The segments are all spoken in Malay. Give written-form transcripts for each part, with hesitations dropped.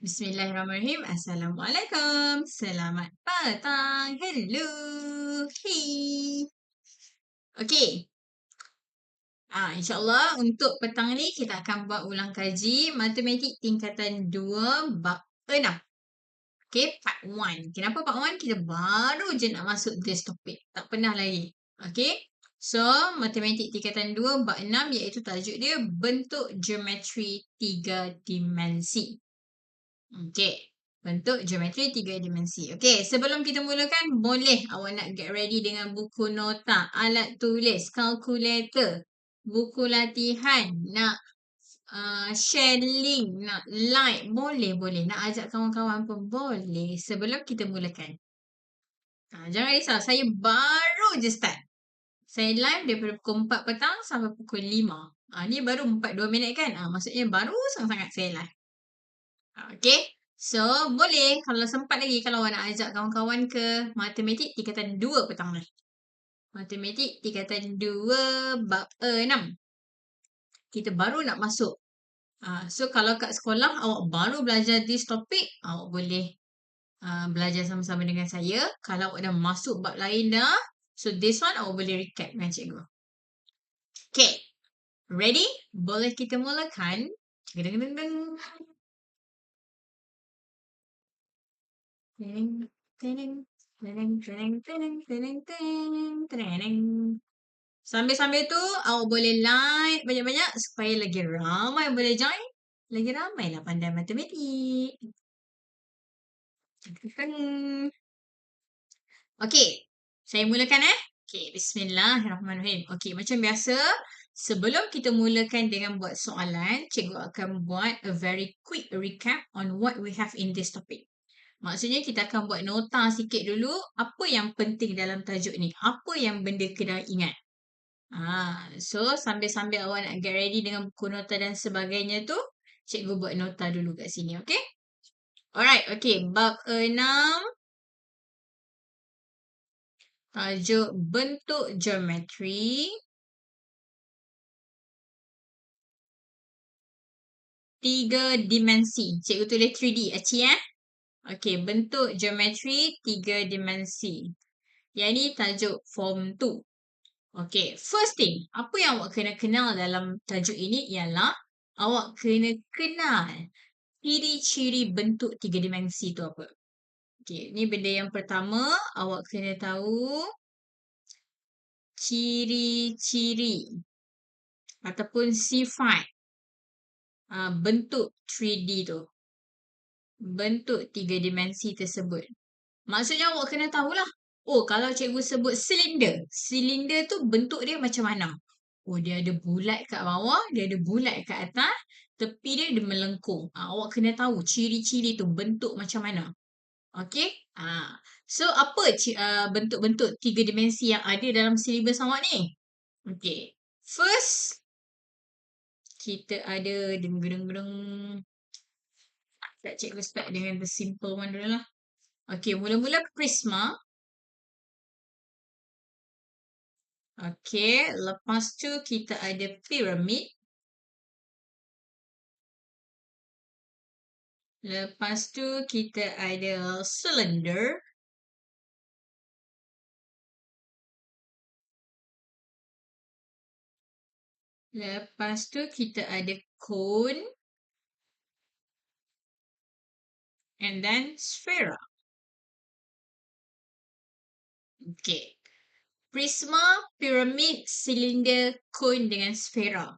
Bismillahirrahmanirrahim. Assalamualaikum. Selamat petang. Hello. Hey. Okey. InsyaAllah untuk petang ni kita akan buat ulang kaji matematik tingkatan 2 bab 6. Okey, part 1. Kenapa part 1? Kita baru je nak masuk this topic. Tak pernah lagi. Okey. So, matematik tingkatan 2 bab 6 iaitu tajuk dia bentuk geometri 3 dimensi. Okey. Bentuk geometri 3 dimensi. Okey, sebelum kita mulakan, boleh awak nak get ready dengan buku nota, alat tulis, kalkulator, buku latihan, nak share link, nak like, boleh. Nak ajak kawan-kawan pun boleh sebelum kita mulakan. Jangan risau, saya baru je start. Saya live daripada pukul 4 petang sampai pukul 5. Ni baru 42 minit kan? Maksudnya baru sangat-sangat saya live. Okey. So, boleh kalau sempat lagi kalau awak nak ajak kawan-kawan ke matematik tingkatan 2 petang ni. Matematik tingkatan 2 bab 6. Kita baru nak masuk. So, kalau kat sekolah awak baru belajar this topic, awak boleh belajar sama-sama dengan saya. Kalau awak dah masuk bab lain dah, so this one awak boleh recap dengan cikgu. Okay. Ready? Boleh kita mulakan? Deng-deng-deng. Sambil-sambil tu awak boleh like banyak-banyak supaya lagi ramai boleh join. Lagi ramai lah pandai matematik. Okey, saya mulakan Okey, bismillahirrahmanirrahim. Okey, macam biasa, sebelum kita mulakan dengan buat soalan, cikgu akan buat a very quick recap on what we have in this topic. Maksudnya kita akan buat nota sikit dulu, apa yang penting dalam tajuk ni, apa yang benda kena ingat. So sambil-sambil awak nak get ready dengan buku nota dan sebagainya tu, cikgu buat nota dulu kat sini, okay? Alright, okay. Bab 6. Tajuk bentuk geometri 3 dimensi. Cikgu tulis 3D, Aci Okay, bentuk geometri 3 dimensi. Yang ni tajuk form 2. Okay, first thing, apa yang awak kena kenal dalam tajuk ini ialah awak kena kenal ciri-ciri bentuk 3 dimensi tu apa. Okay, ni benda yang pertama, awak kena tahu ciri-ciri ataupun sifat bentuk 3D tu. Bentuk 3 dimensi tersebut. Maksudnya awak kena tahulah. Oh, kalau cikgu sebut silinder. Silinder tu bentuk dia macam mana? Oh, dia ada bulat kat bawah, dia ada bulat kat atas, tepi dia melengkung. Awak kena tahu ciri-ciri tu bentuk macam mana. Okay? So, apa bentuk-bentuk 3 dimensi yang ada dalam silibus awak ni? Okay. First, kita ada deng-deng-deng. Cikgu start dengan the simple one dulu lah. Okay, mula-mula prisma. Okay, lepas tu kita ada pyramid. Lepas tu kita ada cylinder. Lepas tu kita ada cone. And then sphera. Okay. Prisma, pyramid, cylinder, cone dengan sphera.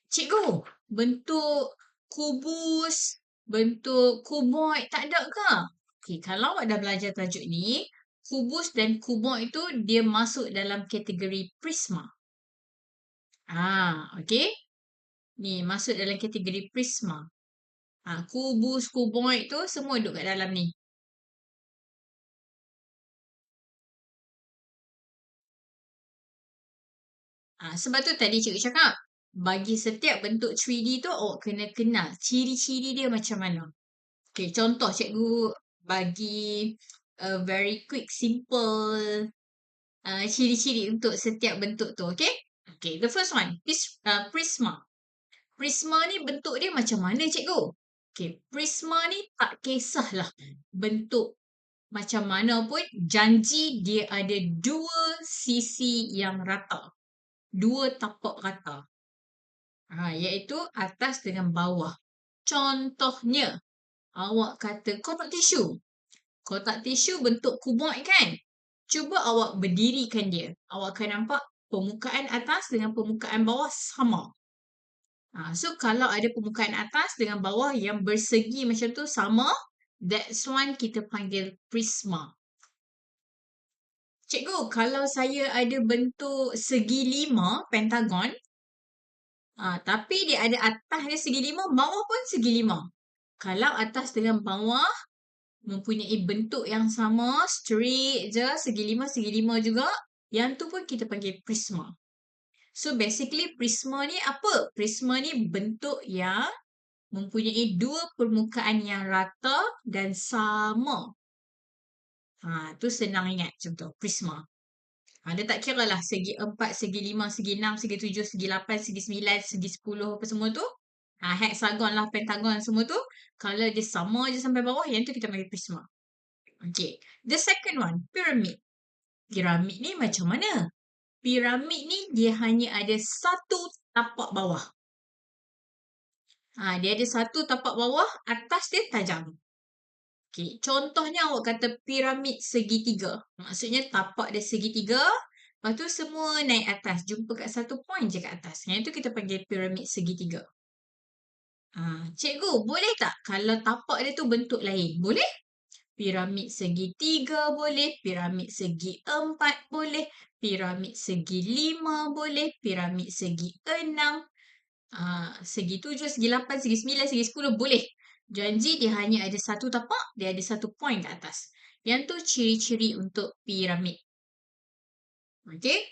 Cikgu, bentuk kubus, bentuk kuboid tak ada ke? Okay, kalau awak dah belajar tajuk ni, kubus dan kuboid itu dia masuk dalam kategori prisma. Okay. Ni masuk dalam kategori prisma. Kubus, kuboid tu semua duduk kat dalam ni. Sebab tu tadi cikgu cakap, bagi setiap bentuk 3D tu awak kena kenal ciri-ciri dia macam mana. Okay, contoh cikgu bagi a very quick, simple ciri-ciri untuk setiap bentuk tu, okay? Okay, the first one, prisma. Prisma ni bentuk dia macam mana cikgu? Okey, prisma ni tak kisahlah bentuk macam mana pun, janji dia ada dua sisi yang rata. Dua tapak rata. Iaitu atas dengan bawah. Contohnya, awak kata kotak tisu. Kotak tisu bentuk kuboid kan? Cuba awak berdirikan dia. Awak akan nampak permukaan atas dengan permukaan bawah sama. So, kalau ada permukaan atas dengan bawah yang bersegi macam tu sama, that's one kita panggil prisma. Cikgu, kalau saya ada bentuk segi lima, pentagon, tapi dia ada atas dia segi lima, bawah pun segi lima. Kalau atas dengan bawah mempunyai bentuk yang sama, straight je, segi lima juga, yang tu pun kita panggil prisma. So basically prisma ni apa? Prisma ni bentuk yang mempunyai dua permukaan yang rata dan sama. Tu senang ingat macam tu, prisma. Dia tak kira lah segi 4, segi 5, segi 6, segi 7, segi 8, segi 9, segi 10 apa semua tu. Hexagon lah, pentagon semua tu. Kalau dia sama je sampai bawah, yang tu kita panggil prisma. Okay. The second one, pyramid. Piramid ni macam mana? Piramid ni dia hanya ada satu tapak bawah. Dia ada satu tapak bawah, atas dia tajam. Okay. Contohnya awak kata piramid segitiga. Maksudnya tapak dia segitiga, lepas tu semua naik atas. Jumpa kat satu point je kat atas. Yang itu kita panggil piramid segitiga. Cikgu, boleh tak kalau tapak dia tu bentuk lain? Boleh? Piramid segitiga boleh, piramid segi 4 boleh, piramid segi 5 boleh, piramid segi 6, segi 7, segi 8, segi 9, segi 10 boleh. Janji dia hanya ada satu tapak, dia ada satu point kat atas. Yang tu ciri-ciri untuk piramid. Okey?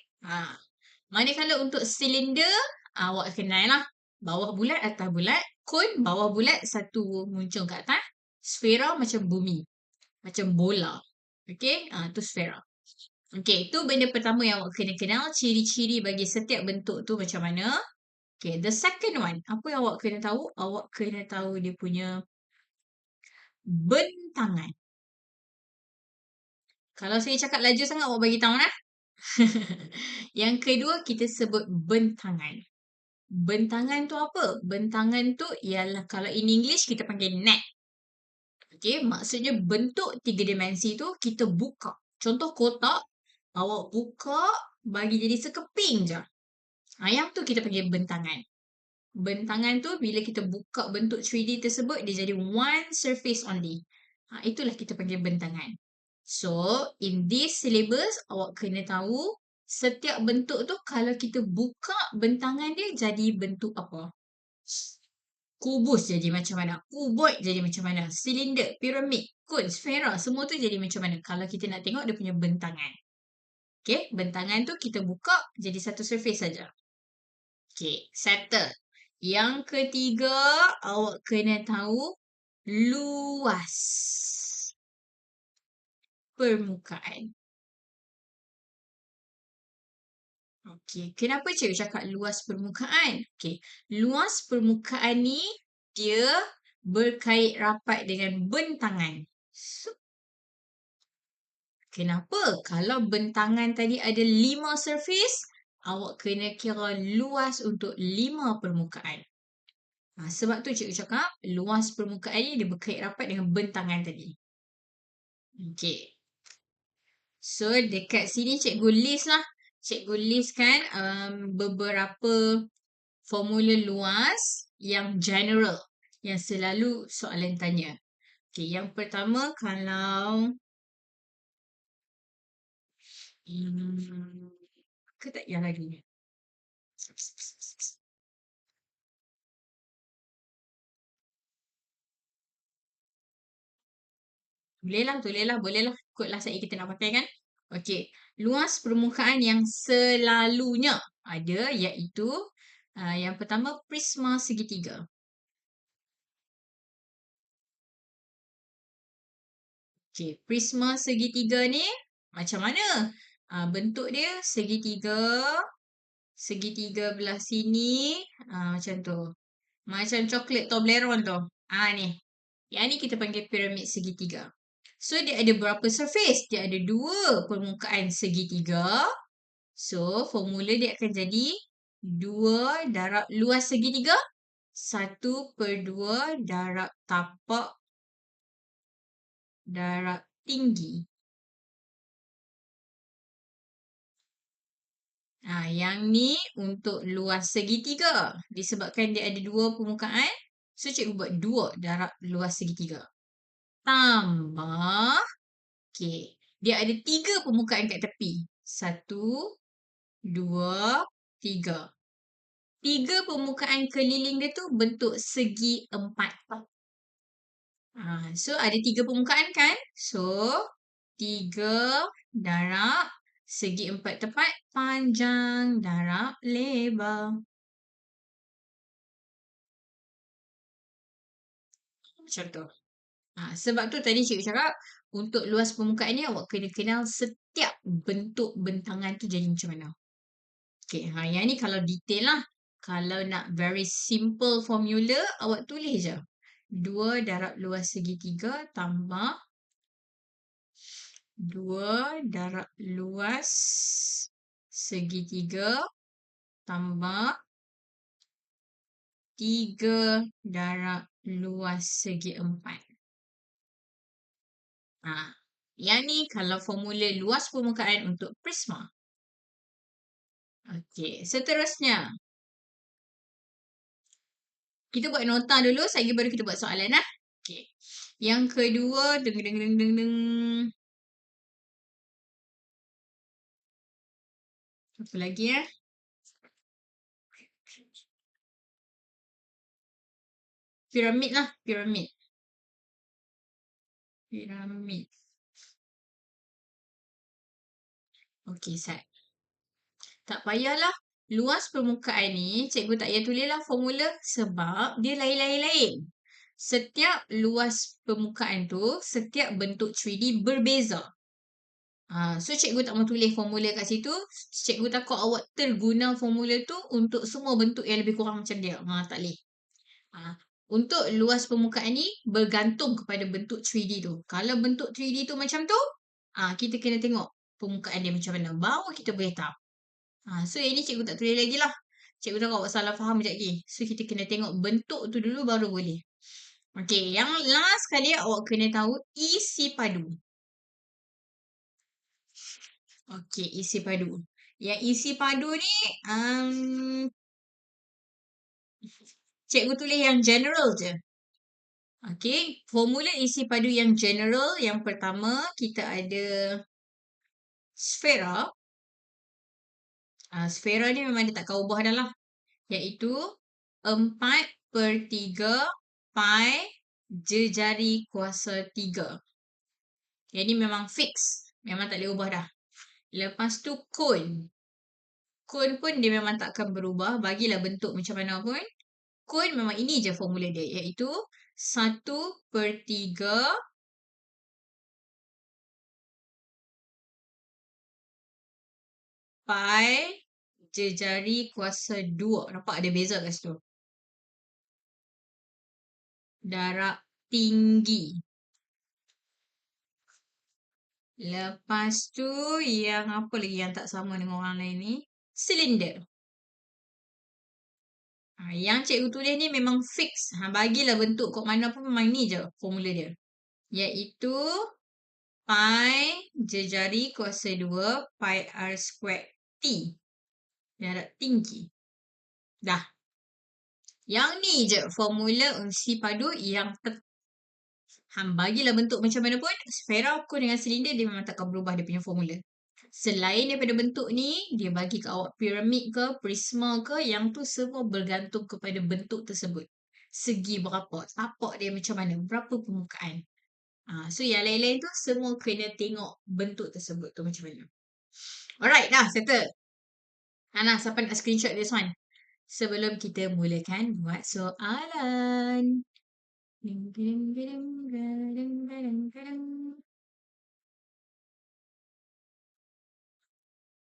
Manakala untuk silinder, awak kenal lah. Bawah bulat, atas bulat. Cone, bawah bulat, satu muncung kat atas. Sfera macam bumi. Macam bola. Okey? Tu sfera. Okey, tu benda pertama yang awak kena kenal. Ciri-ciri bagi setiap bentuk tu macam mana. Okay, the second one. Apa yang awak kena tahu? Awak kena tahu dia punya bentangan. Kalau saya cakap laju sangat, awak bagi tahu lah. Yang kedua, kita sebut bentangan. Bentangan tu apa? Bentangan tu ialah, kalau in English, kita panggil net. Okay, maksudnya bentuk tiga dimensi tu kita buka. Contoh kotak, awak buka bagi jadi sekeping je. Yang tu kita panggil bentangan. Bentangan tu bila kita buka bentuk 3D tersebut, dia jadi one surface only. Itulah kita panggil bentangan. So, in this syllabus, awak kena tahu setiap bentuk tu kalau kita buka bentangan dia jadi bentuk apa. Kubus jadi macam mana, kuboid jadi macam mana, silinder, piramid, cone, sfera, semua tu jadi macam mana kalau kita nak tengok dia punya bentangan. Okay, bentangan tu kita buka jadi satu surface saja. Okay, settle. Yang ketiga, awak kena tahu luas permukaan. Okey, kenapa cikgu cakap luas permukaan? Okey, luas permukaan ni dia berkait rapat dengan bentangan. Kenapa? Kalau bentangan tadi ada 5 surface, awak kena kira luas untuk 5 permukaan. Sebab tu cikgu cakap luas permukaan ni dia berkait rapat dengan bentangan tadi. Okey. So, dekat sini cikgu list lah. Cikgu listkan beberapa formula luas yang general. Yang selalu soalan tanya. Okay, yang pertama kalau ke tak yang lagi? Boleh lah. Ikutlah saya kita nak pakai kan. Okey, luas permukaan yang selalunya ada iaitu yang pertama prisma segitiga. Okey, prisma segitiga ni macam mana? Bentuk dia segitiga, segitiga belah sini macam tu. Macam coklat Toblerone tu. Ni. Yang ni kita panggil piramid segitiga. So, dia ada berapa surface? Dia ada 2 permukaan segitiga. So, formula dia akan jadi 2 darab luas segitiga 1/2 darab tapak darab tinggi. Yang ni untuk luas segitiga. Disebabkan dia ada 2 permukaan. So, cikgu buat 2 darab luas segitiga. Tambah. Okay. Dia ada 3 permukaan kat tepi. 1, 2, 3. 3 permukaan keliling dia tu bentuk segi 4. So, ada 3 permukaan kan? So, 3 darab segi 4 tepat panjang darab lebar. Macam tu. Sebab tu tadi cikgu cakap, untuk luas permukaan ni awak kena kenal setiap bentuk bentangan tu jadi macam mana. Okay, yang ni kalau detail lah. Kalau nak very simple formula, awak tulis je. 2 darab luas segitiga tambah 2 darab luas segitiga tambah 3 darab luas segi 4. Yang ni kalau formula luas permukaan untuk prisma. Okey, seterusnya. Kita buat nota dulu, lagi baru kita buat soalan lah. Okey. Yang kedua, deng deng deng deng deng. Apa lagi ya? Piramid lah, piramid. Piramid. Okey, set. Tak payahlah. Luas permukaan ni, cikgu tak payah tulis lah formula sebab dia lain-lain-lain. Setiap luas permukaan tu, setiap bentuk 3D berbeza. So cikgu tak mau tulis formula kat situ. Cikgu takut awak terguna formula tu untuk semua bentuk yang lebih kurang macam dia. Tak boleh. Untuk luas permukaan ni bergantung kepada bentuk 3D tu. Kalau bentuk 3D tu macam tu, kita kena tengok permukaan dia macam mana. Baru kita boleh tahu. So yang ni cikgu tak tulis lagi lah. Cikgu takut awak salah faham sekejap lagi. So kita kena tengok bentuk tu dulu baru boleh. Okay, yang last kali awak kena tahu isi padu. Okay, isi padu. Yang isi padu ni, cikgu tulis yang general je. Okay, formula isi padu yang general, yang pertama kita ada sfera. Sfera ni memang dia takkan ubah dah lah. Iaitu 4/3 pi jejari kuasa 3. Yang ni memang fix. Memang tak boleh ubah dah. Lepas tu kon. Kon pun dia memang takkan berubah. Bagilah bentuk macam mana pun. Kon memang ini je formula dia. Iaitu 1/3 pi jejari kuasa 2. Nampak ada beza kat situ. Darab tinggi. Lepas tu yang apa lagi yang tak sama dengan orang lain ni? Silinder. Yang cikgu tulis ni memang fix. Bagilah bentuk kat mana pun memang ni je formula dia. Iaitu pi jejari kuasa 2 pi r squared t. Darab tinggi. Dah. Yang ni je formula unsur padu yang bagilah bentuk macam mana pun, sfera kon dengan silinder dia memang takkan berubah dia punya formula. Selain daripada bentuk ni, dia bagi ke awak piramid ke, prisma ke, yang tu semua bergantung kepada bentuk tersebut. Segi berapa, tapak dia macam mana, berapa permukaan. So yang lain-lain tu semua kena tengok bentuk tersebut tu macam mana. Alright, dah settle. Hana, siapa nak screenshot this one? Sebelum kita mulakan buat soalan.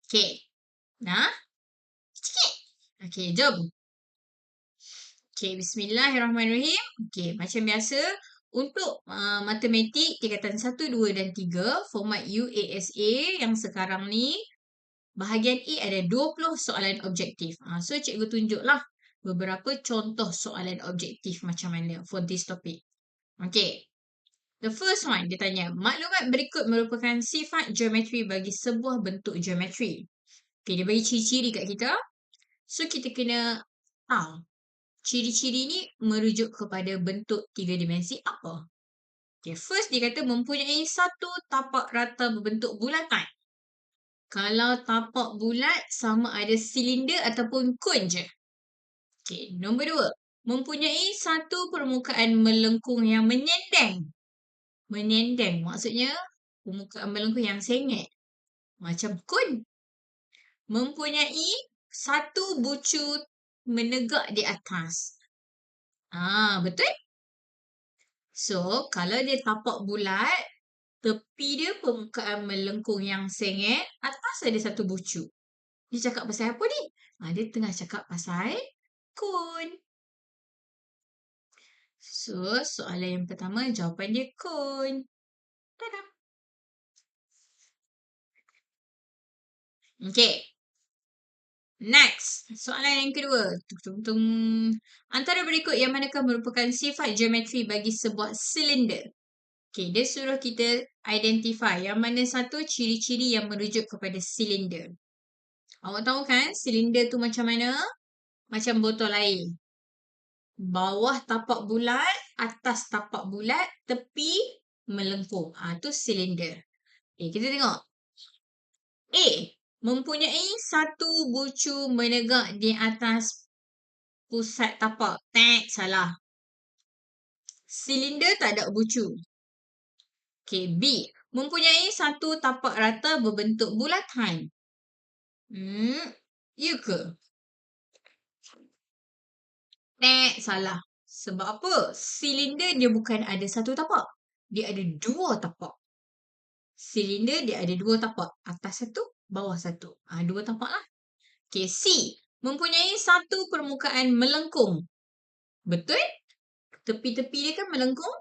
Okay. Nah? Sikit. Okay, jom. Okay, bismillahirrahmanirrahim. Okay, macam biasa, untuk matematik tingkatan 1, 2 dan 3, format UASA yang sekarang ni, bahagian A ada 20 soalan objektif. So, cikgu tunjuklah beberapa contoh soalan objektif macam mana for this topic. Okay. The first one, dia tanya, maklumat berikut merupakan sifat geometri bagi sebuah bentuk geometri. Okay, dia bagi ciri-ciri kat kita. So, kita kena tahu ciri-ciri ni merujuk kepada bentuk 3 dimensi apa. Okay, first dia kata mempunyai satu tapak rata berbentuk bulatan. Kalau tapak bulat sama ada silinder ataupun kon je. Okay, nombor 2. Mempunyai satu permukaan melengkung yang menyendang. Menyendang maksudnya permukaan melengkung yang sengit. Macam kon. Mempunyai satu bucu menegak di atas. Betul? So, kalau dia tapak bulat, tepi dia permukaan melengkung yang sengit, atas ada satu bucu. Dia cakap pasal apa ni? Dia tengah cakap pasal kon. So, soalan yang pertama, jawapan dia kon. Tada! Okay. Next, soalan yang kedua. Antara berikut yang manakah merupakan sifat geometri bagi sebuah silinder? Okay, dia suruh kita identify yang mana satu ciri-ciri yang merujuk kepada silinder. Awak tahu kan silinder tu macam mana? Macam botol air. Bawah tapak bulat, atas tapak bulat, tepi melengkung. Tu silinder. Okay, kita tengok. A. Mempunyai satu bucu menegak di atas pusat tapak. Salah. Silinder tak ada bucu. Okay, B. Mempunyai satu tapak rata berbentuk bulatan. Ya ke? Salah. Sebab apa? Silinder dia bukan ada satu tapak. Dia ada dua tapak. Silinder dia ada dua tapak. Atas satu, bawah satu. Dua tapak lah. Okay, C. Mempunyai satu permukaan melengkung. Betul? Tepi-tepi dia kan melengkung?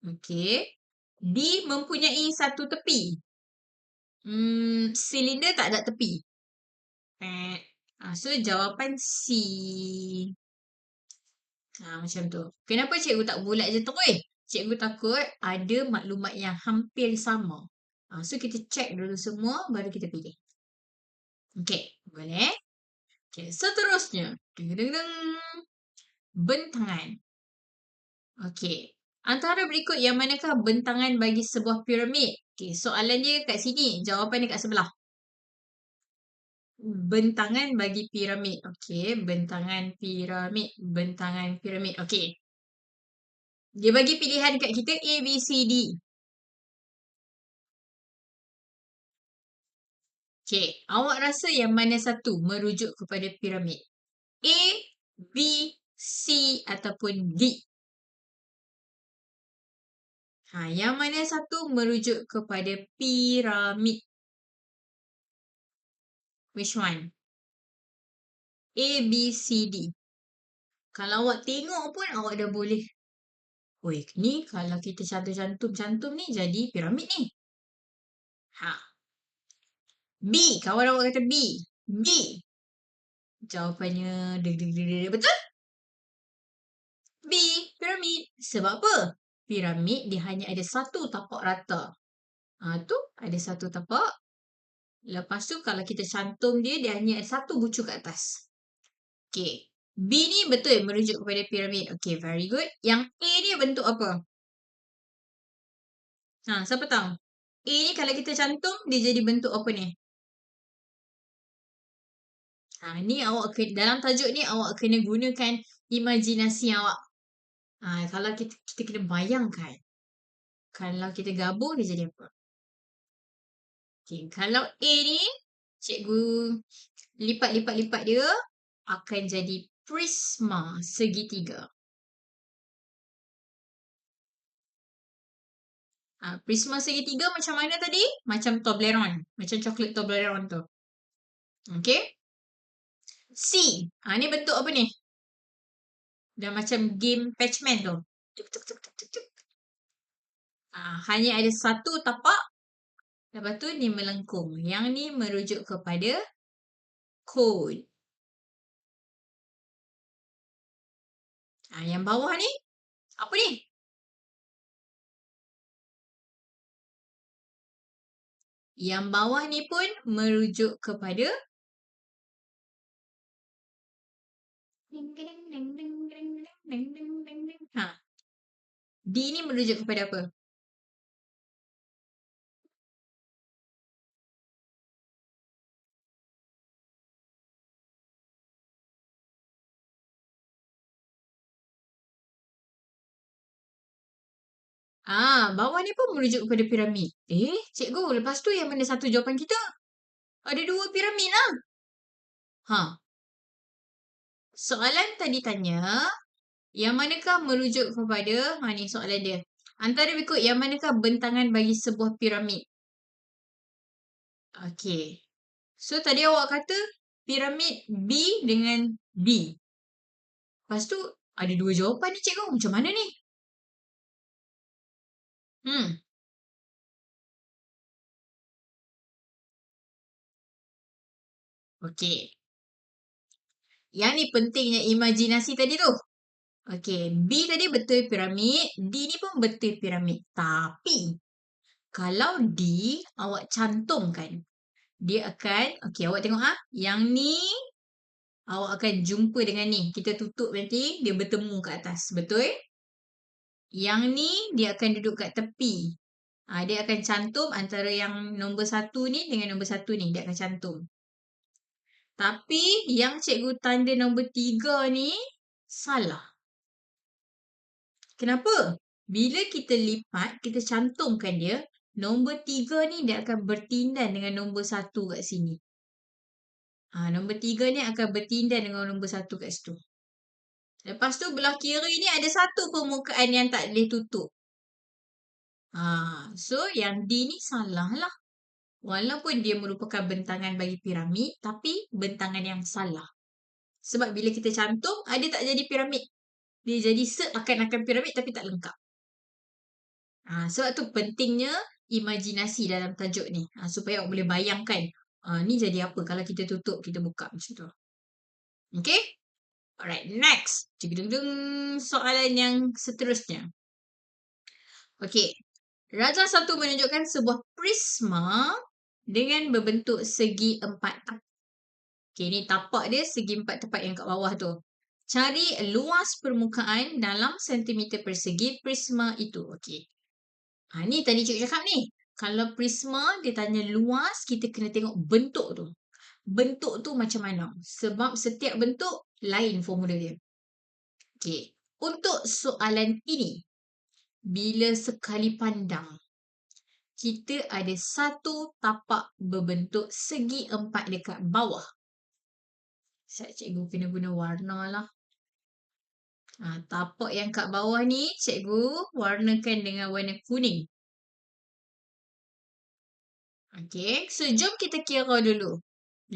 Okay. D. Mempunyai satu tepi. Silinder tak ada tepi. So, jawapan C. Macam tu. Kenapa cikgu tak bulat je terus? Cikgu takut ada maklumat yang hampir sama. So, kita check dulu semua, baru kita pilih. Okay, boleh? Okay, seterusnya. Bentangan. Okay. Antara berikut yang manakah bentangan bagi sebuah piramid? Okay, soalan dia kat sini. Jawapan dia kat sebelah. Bentangan bagi piramid. Okay, bentangan piramid. Bentangan piramid. Okay. Dia bagi pilihan kat kita A, B, C, D. Okay, awak rasa yang mana satu merujuk kepada piramid? A, B, C ataupun D? Yang mana satu merujuk kepada piramid? Which one? A, B, C, D. Kalau awak tengok pun awak dah boleh. Ni kalau kita cantum-cantum ni jadi piramid ni. B. Kawan awak kata B. B. Jawapannya betul? B. Piramid. Sebab apa? Piramid dia hanya ada satu tapak rata. Tu ada satu tapak. Lepas tu kalau kita cantum dia, dia hanya ada satu bucu kat atas. Okay. B ni betul merujuk kepada piramid. Okay, very good. Yang A ni bentuk apa? Siapa tahu? A ni kalau kita cantum, dia jadi bentuk apa ni? Ni awak dalam tajuk ni awak kena gunakan imajinasi awak. Kalau kita kena bayangkan. Kalau kita gabung, dia jadi apa? Okay, kalau A ni, cikgu lipat-lipat-lipat dia, akan jadi prisma segitiga. Prisma segitiga macam mana tadi? Macam Toblerone. Macam coklat Toblerone tu. Okay. C. Ni bentuk apa ni? Dah macam game Patchman tu. Tuk, tuk, tuk, tuk, tuk, tuk. Hanya ada satu tapak. Lepas tu ni melengkung. Yang ni merujuk kepada kod. Yang bawah ni, apa ni? Yang bawah ni pun merujuk kepada D ni merujuk kepada apa? Bawah ni pun merujuk kepada piramid. Cikgu, lepas tu yang mana satu jawapan kita? Ada dua piramid lah. Soalan tadi tanya, yang manakah merujuk kepada, ni soalan dia. Antara berikut yang manakah bentangan bagi sebuah piramid? Okey. So tadi awak kata piramid B dengan B. Lepas tu ada dua jawapan ni cikgu. Macam mana ni? Okey. Yang ni pentingnya imajinasi tadi tu. Okey, B tadi betul piramid, D ni pun betul piramid. Tapi kalau D awak cantumkan, dia akan, okey awak tengok yang ni awak akan jumpa dengan ni. Kita tutup nanti dia bertemu kat atas, betul? Yang ni dia akan duduk kat tepi. Dia akan cantum antara yang nombor satu ni dengan nombor satu ni, dia akan cantum. Tapi yang cikgu tanda nombor 3 ni salah. Kenapa? Bila kita lipat, kita cantumkan dia, nombor 3 ni dia akan bertindan dengan nombor 1 kat sini. Nombor 3 ni akan bertindan dengan nombor 1 kat situ. Lepas tu belah kiri ni ada satu permukaan yang tak boleh tutup. So yang D ni salah lah. Walaupun dia merupakan bentangan bagi piramid, tapi bentangan yang salah. Sebab bila kita cantum, dia tak jadi piramid. Dia jadi seakan-akan piramid tapi tak lengkap. Sebab tu pentingnya imajinasi dalam tajuk ni. Supaya awak boleh bayangkan, ni jadi apa kalau kita tutup, kita buka macam tu. Okay? Alright, next. Soalan yang seterusnya. Okay. Rajah 1 menunjukkan sebuah prisma dengan berbentuk segi 4 tapak. Okay, ni tapak dia segi 4 tapak yang kat bawah tu. Cari luas permukaan dalam sentimeter persegi prisma itu. Okay. Ni tadi cikgu cakap ni. Kalau prisma dia tanya luas, kita kena tengok bentuk tu. Bentuk tu macam mana? Sebab setiap bentuk lain formula dia. Okay. Untuk soalan ini, bila sekali pandang, kita ada satu tapak berbentuk segi 4 dekat bawah. Cikgu kena guna warna lah. Tapak yang kat bawah ni, cikgu warnakan dengan warna kuning. Okay, so jom kita kira dulu.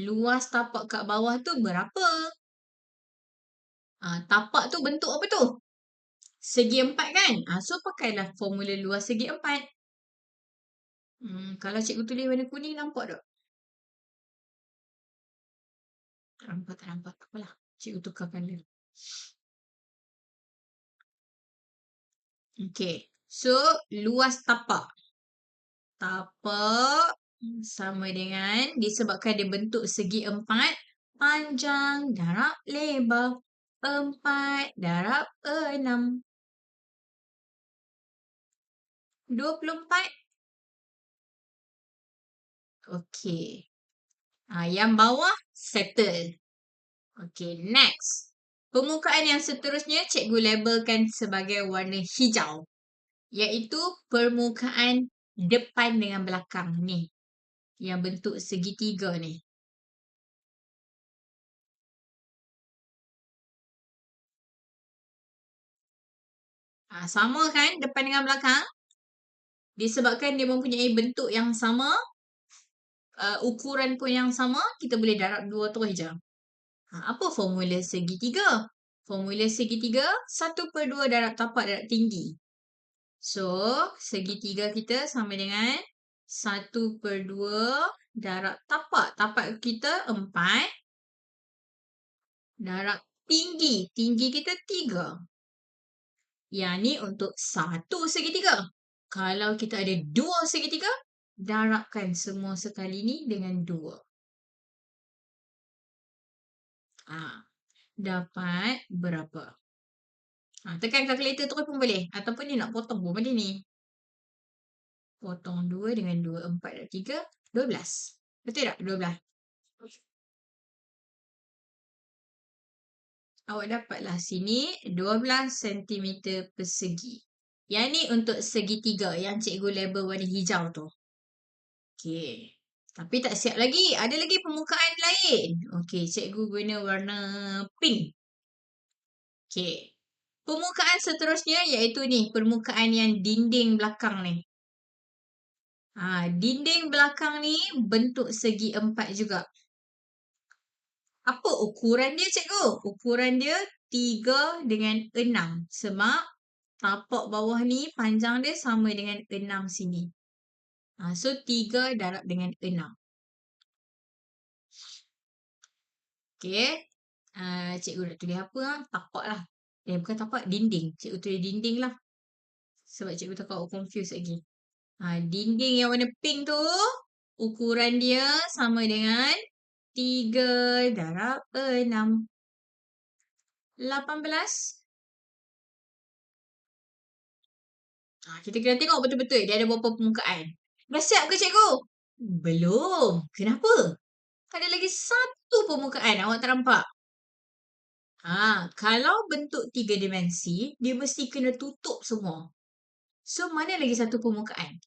Luas tapak kat bawah tu berapa? Tapak tu bentuk apa tu? Segi 4 kan? So pakailah formula luas segi 4. Kalau cikgu tulis warna kuning, nampak tak? Tak nampak. Tak apalah. Cikgu tukarkan dulu. Okay. So, luas tapak. Tapak sama dengan disebabkan dia bentuk segi 4, panjang darab lebar 4 darab 6. 24. Okey. Yang bawah settle. Okey, next. Permukaan yang seterusnya cikgu labelkan sebagai warna hijau. Iaitu permukaan depan dengan belakang ni. Yang bentuk segitiga ni. Sama kan depan dengan belakang? Disebabkan dia mempunyai bentuk yang sama, ukuran pun yang sama, kita boleh darab dua tu aja. Apa formula segitiga? Formula segitiga, 1/2 darab tapak darab tinggi. So, segitiga kita sama dengan 1/2 darab tapak. Tapak kita 4 darab tinggi. Tinggi kita 3. Yang ni untuk satu segitiga. Kalau kita ada 2 segitiga, darabkan semua sekali ni dengan 2. Dapat berapa? Tekan kalkulator terus pun boleh. Ataupun ni nak potong pun boleh ni. Potong 2 dengan 2. 4 dan 3. 12. Betul tak? 12. Awak dapatlah sini 12 cm persegi. Yang ni untuk segitiga yang cikgu label warna hijau tu. Okey. Tapi tak siap lagi. Ada lagi permukaan lain. Okey, cikgu guna warna pink. Okey. Permukaan seterusnya iaitu ni. Permukaan yang dinding belakang ni. Dinding belakang ni bentuk segi 4 juga. Apa ukuran dia, cikgu? Ukuran dia 3 dengan 6. Sebab tapak bawah ni panjang dia sama dengan 6 sini. So, 3 darab dengan 6. Okey. Cikgu nak tulis apa? Tapak lah. Bukan tapak, dinding. Cikgu tulis dinding lah. Sebab cikgu takut awak confuse lagi. Dinding yang warna pink tu, ukuran dia sama dengan 3 darab 6. 18. Kita kena tengok betul-betul dia ada berapa permukaan. Dah siap ke cikgu? Belum. Kenapa? Ada lagi satu permukaan awak tak nampak. Kalau bentuk 3 dimensi, dia mesti kena tutup semua. So, mana lagi satu permukaan?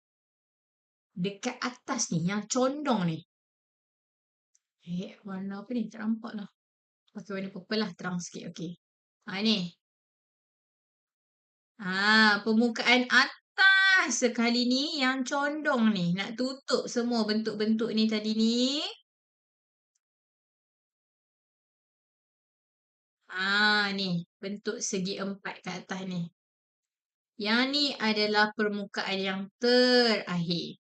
Dekat atas ni, yang condong ni. Warna apa ni? Tak nampak lah. Pakai warna purple lah, terang sikit. Okey. Ni. Permukaan atas sekali ni yang condong ni. Nak tutup semua bentuk-bentuk ni tadi ni. Ni. Bentuk segi 4 kat atas ni. Yang ni adalah permukaan yang terakhir.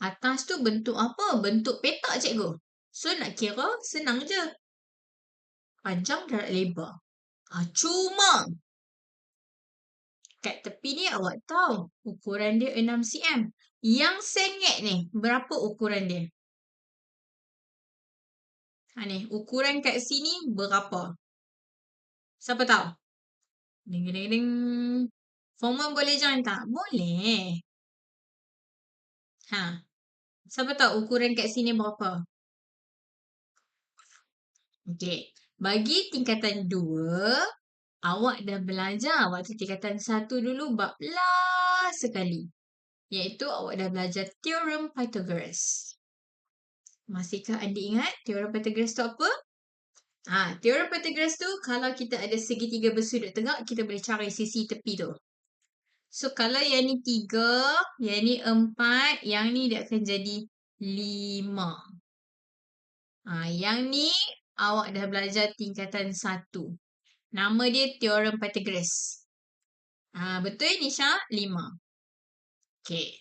Atas tu bentuk apa? Bentuk petak, cikgu. So, nak kira senang je. Panjang darab lebar. Cuma kat tepi ni awak tahu ukuran dia 6 cm. Yang sengit ni, berapa ukuran dia? Ni, ukuran kat sini berapa? Siapa tahu? Ding, ding, ding. Form 1 boleh join tak? Boleh. Siapa tahu ukuran kat sini berapa? Okey. Bagi tingkatan 2, awak dah belajar waktu tingkatan 1 dulu bab last sekali. Iaitu awak dah belajar teorem Pythagoras. Masihkah anda ingat teorem Pythagoras tu apa? Teorem Pythagoras tu kalau kita ada segitiga bersudut tegak, kita boleh cari sisi tepi tu. So, kalau yang ni 3, yang ni 4, yang ni dia akan jadi 5. Yang ni awak dah belajar tingkatan 1. Nama dia teorem Pythagoras. Betul Nisha? 5. Okey.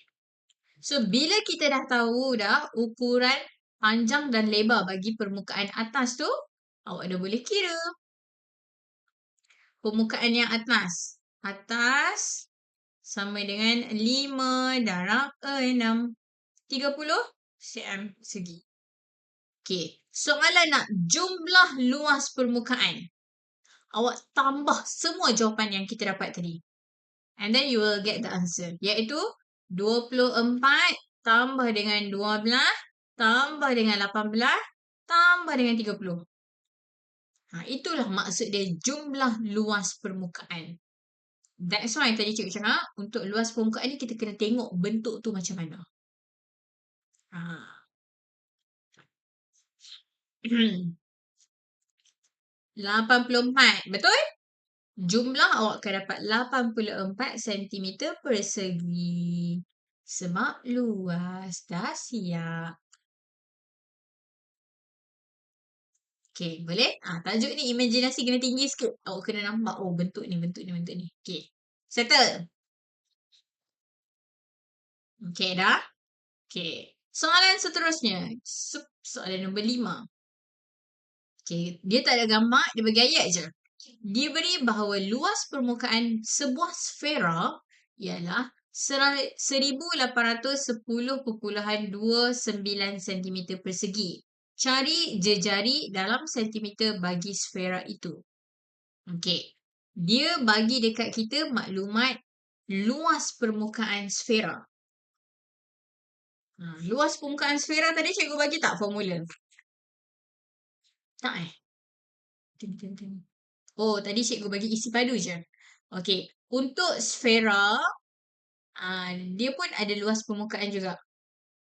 So, bila kita dah tahu dah ukuran panjang dan lebar bagi permukaan atas tu, awak dah boleh kira. Permukaan yang atas. Atas sama dengan 5 darab 6. 30 cm segi. Okey. Soalan nak jumlah luas permukaan. Awak tambah semua jawapan yang kita dapat tadi. And then you will get the answer. Iaitu 24 tambah dengan 12 tambah dengan 18 tambah dengan 30. Itulah maksud dia jumlah luas permukaan. That's why tadi cikgu cakap, untuk luas permukaan ni kita kena tengok bentuk tu macam mana. 84, betul? Jumlah awak akan dapat 84 cm persegi. Sebab luas. Dah siap. Okey, boleh? Tajuk ni imajinasi kena tinggi sikit. Awak kena nampak, oh bentuk ni, bentuk ni, bentuk ni. Okey. Settle? Okey dah? Okey. Soalan seterusnya. Soalan nombor 5. Okey, dia tak ada gambar, dia bagi ayat je. Diberi bahawa luas permukaan sebuah sfera ialah 1810.29 cm persegi. Cari jejari dalam sentimeter bagi sfera itu. Okey. Dia bagi dekat kita maklumat luas permukaan sfera. Luas permukaan sfera tadi cikgu bagi tak formula? Tak eh? Teng, teng, teng. Oh, tadi cikgu bagi isi padu je. Okey. Untuk sfera, dia pun ada luas permukaan juga.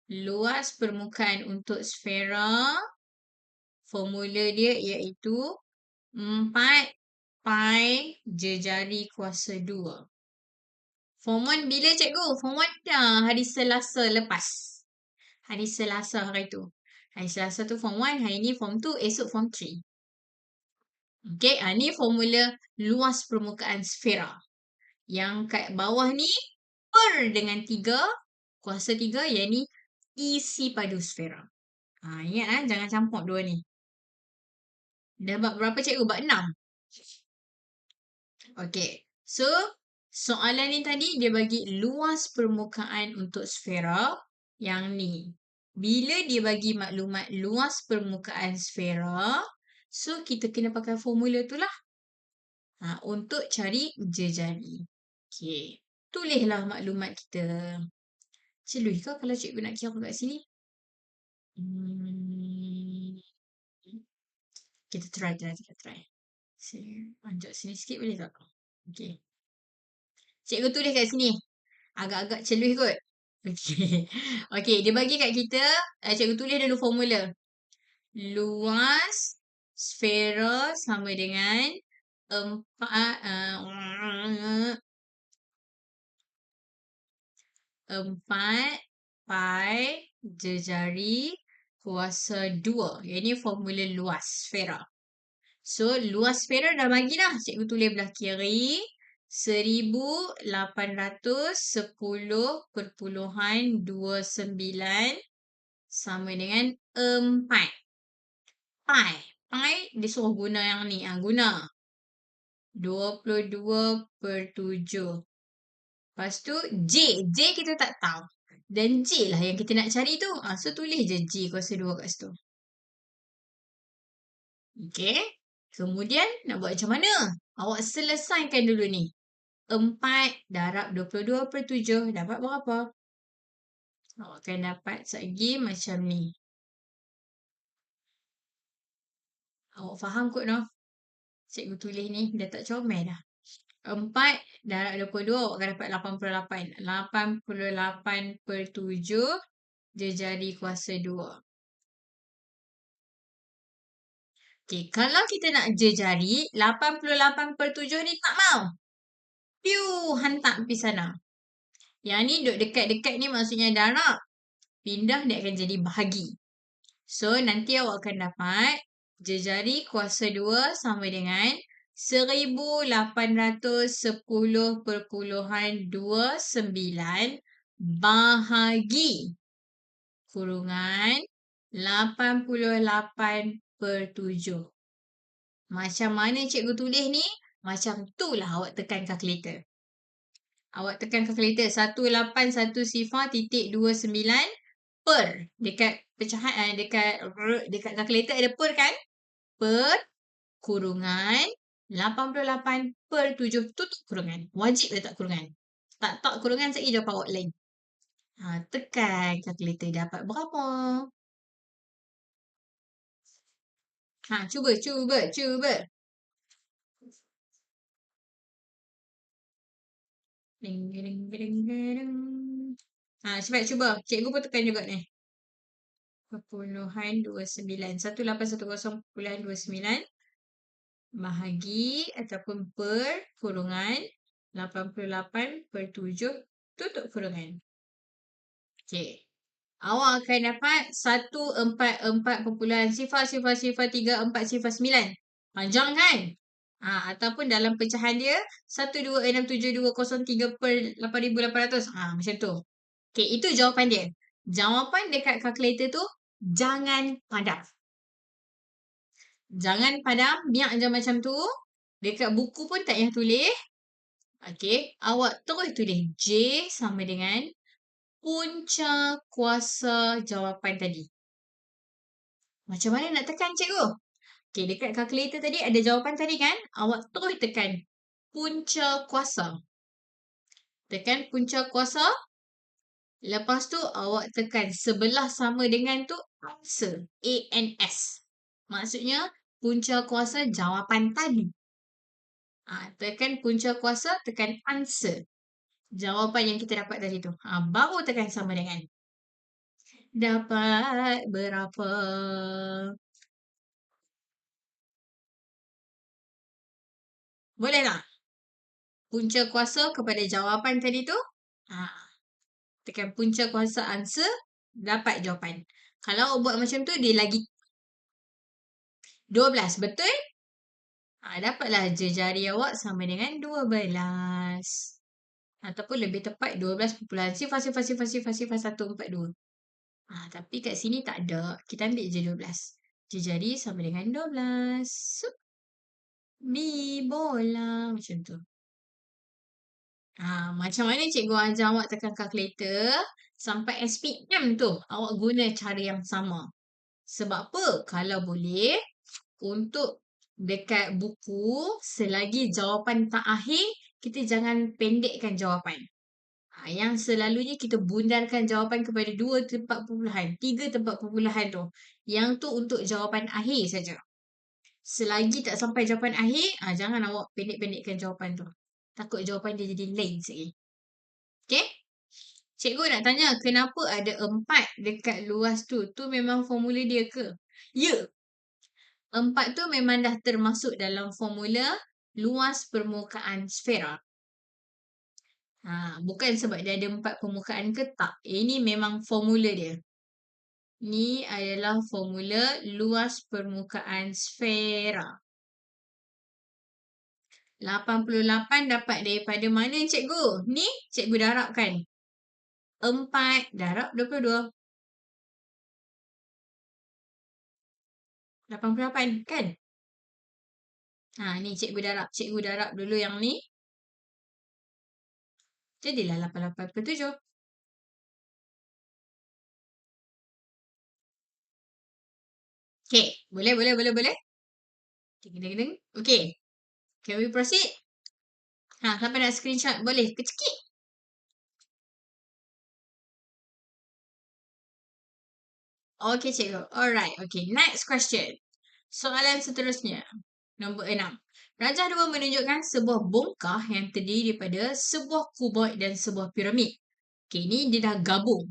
Luas permukaan untuk sfera, formula dia iaitu 4 pi jejari kuasa 2. Form 1 bila cikgu? Form 1 dah hari Selasa lepas. Hari Selasa hari tu. Hari Selasa tu form 1, hari ni form 2, esok form 3. Okey, ni formula luas permukaan sfera. Yang kat bawah ni per dengan 3, kuasa 3, yang ni isi padu sfera. Ingat jangan campur dua ni. Dah bab berapa cikgu? Bab 6. Okey. So, soalan ni tadi dia bagi luas permukaan untuk sfera yang ni. Bila dia bagi maklumat luas permukaan sfera, so kita kena pakai formula tu lah. Untuk cari jejari. Okey. Tulislah maklumat kita. Celui ke kalau cikgu nak kira kat sini? Kita try. Anjak sini sikit boleh tak? Okey. Cikgu tulis kat sini. Agak-agak celui kot. Okey. Okey, dia bagi kat kita, cikgu tulis dulu formula. Luas sfera sama dengan 4 pi jejari kuasa 2. Yang ni formula luas sfera. So, luas sfera dah bagi dah. Cikgu tulis belah kiri. 1810.29 sama dengan 4. Pi. Pi dia suruh guna yang ni. Guna. 22/7. Lepas tu J. J kita tak tahu. Dan J lah yang kita nak cari tu. So tulis je J kuasa 2 kat situ. Okay. Kemudian nak buat macam mana? Awak selesaikan dulu ni. 4 darab 22/7 dapat berapa? Awak akan dapat segi macam ni. Awak faham kot no? Cikgu tulis ni dah tak comel dah. 4 darab 22 awak akan dapat 88. 88/7 jejari kuasa 2. Okay, kalau kita nak jejari 88/7 ni tak mau. Piu, hantar pergi sana. Yang ni duduk dekat-dekat ni maksudnya darab. Pindah dia akan jadi bahagi. So, nanti awak akan dapat jejari kuasa 2 sama dengan 1810.29 bahagi kurungan 88/7. Macam mana cikgu tulis ni? Macam tu lah awak tekan kalkulator. Awak tekan kalkulator 1810.29 per. Dekat pecahan, dekat kalkulator ada per kan? Per kurungan 88/7 tutup kurungan. Wajib letak kurungan. Tak kurungan sekejap jawab awak lain. Tekan kalkulator dapat berapa? Cuba. Cepat cuba. Cikgu pun tekan juga ni. Perpuluhan 29. 1810.29 bahagi ataupun per kurungan 88/7 tutup kurungan. Okey. Awak akan dapat 144.000.034.9. Panjang kan? Ataupun dalam pecahan dia 1267203 per 8,800. Macam tu. Okay, itu jawapan dia. Jawapan dekat kalkulator tu jangan padam. Jangan padam, biar je macam tu. Dekat buku pun tak payah tulis. Okay, awak terus tulis J sama dengan punca kuasa jawapan tadi. Macam mana nak tekan, cikgu? Okay, dekat kalkulator tadi ada jawapan tadi kan? Awak terus tekan punca kuasa. Tekan punca kuasa. Lepas tu awak tekan sebelah sama dengan tu answer. ANS. Maksudnya punca kuasa jawapan tadi. Tekan punca kuasa, tekan answer. Jawapan yang kita dapat tadi tu. Baru tekan sama dengan. Dapat berapa? Boleh tak? Punca kuasa kepada jawapan tadi tu. Tekan punca kuasa answer. Dapat jawapan. Kalau buat macam tu, dia lagi 12. Betul? Dapatlah jari awak sama dengan 12. Ataupun lebih tepat 12.0,000,000,142. Tapi kat sini tak ada. Kita ambil je 12. Jari sama dengan 12. Bi bola. Macam tu. Macam mana cikgu ajar awak tekan kalkulator sampai SPM tu awak guna cara yang sama. Sebab apa? Kalau boleh, untuk dekat buku, selagi jawapan tak akhir, kita jangan pendekkan jawapan. Yang selalunya kita bundarkan jawapan kepada 2 tempat perpuluhan, 3 tempat perpuluhan tu. Yang tu untuk jawapan akhir saja. Selagi tak sampai jawapan akhir, jangan awak pendek-pendekkan jawapan tu. Takut jawapan dia jadi lain sikit. Okay? Cikgu nak tanya, kenapa ada 4 dekat luas tu? Tu memang formula dia ke? Ya. 4 tu memang dah termasuk dalam formula luas permukaan sfera. Bukan sebab dia ada 4 permukaan ke tak. Ini memang formula dia. Ni adalah formula luas permukaan sfera. 88 dapat daripada mana, cikgu? Ni cikgu darabkan. 4 darab 22. 88 kan? Ni cikgu darab. Cikgu darab dulu yang ni. Jadilah 88/7. Okay. Boleh. Ding. Okay. Can we proceed? Siapa nak screenshot? Boleh. Kecikit. Okay, cikgu. Alright. Okay. Next question. Soalan seterusnya. Nombor 6. Rajah 2 menunjukkan sebuah bongkah yang terdiri daripada sebuah kuboid dan sebuah piramid. Okay, ni dia dah gabung.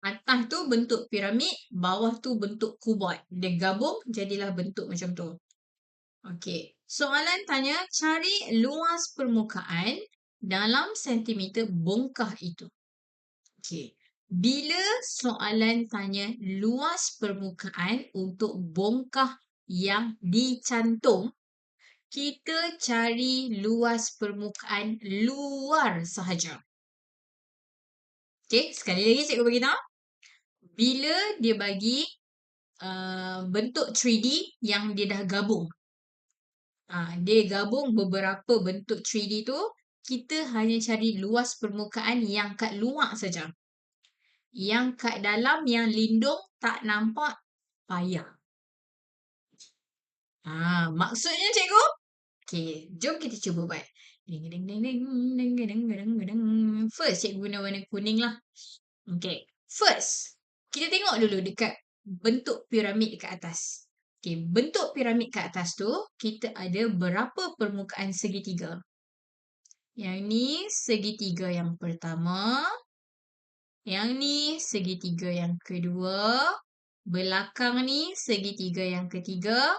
Atas tu bentuk piramid, bawah tu bentuk kuboid. Dia gabung, jadilah bentuk macam tu. Okay. Soalan tanya, cari luas permukaan dalam sentimeter bongkah itu. Okay. Bila soalan tanya luas permukaan untuk bongkah yang dicantum, kita cari luas permukaan luar sahaja. Okay, sekali lagi cikgu beritahu. Bila dia bagi bentuk 3D yang dia dah gabung. Dia gabung beberapa bentuk 3D tu, kita hanya cari luas permukaan yang kat luar saja. Yang kat dalam, yang lindung, tak nampak, payah. Maksudnya cikgu? Okay, jom kita cuba buat. First, cikgu guna warna kuning lah. Okay, first, kita tengok dulu dekat bentuk piramid dekat atas. Okay, bentuk piramid kat atas tu, kita ada berapa permukaan segitiga? Yang ni segitiga yang pertama. Yang ni segitiga yang kedua. Belakang ni segitiga yang ketiga.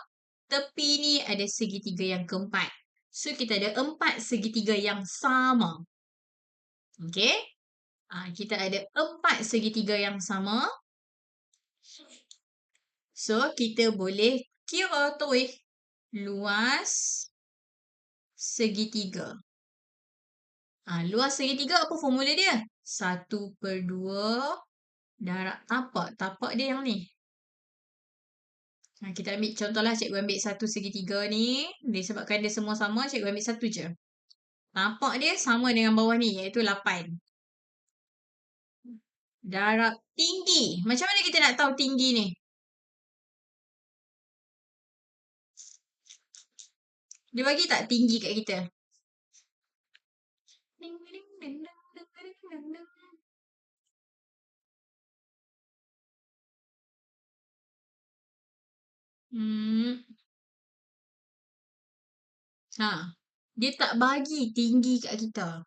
Tepi ni ada segitiga yang keempat. So, kita ada 4 segitiga yang sama. Okay? Kita ada 4 segitiga yang sama. So, kita boleh kira terus luas segitiga. Luas segitiga apa formula dia? 1/2 darab tapak. Tapak dia yang ni. Kita ambil contohlah cikgu ambil satu segitiga ni. Disebabkan dia semua sama, cikgu ambil satu je. Tapak dia sama dengan bawah ni iaitu 8. Darab tinggi. Macam mana kita nak tahu tinggi ni? Dia bagi tak tinggi kat kita? Hmm. Dia tak bagi tinggi kat kita.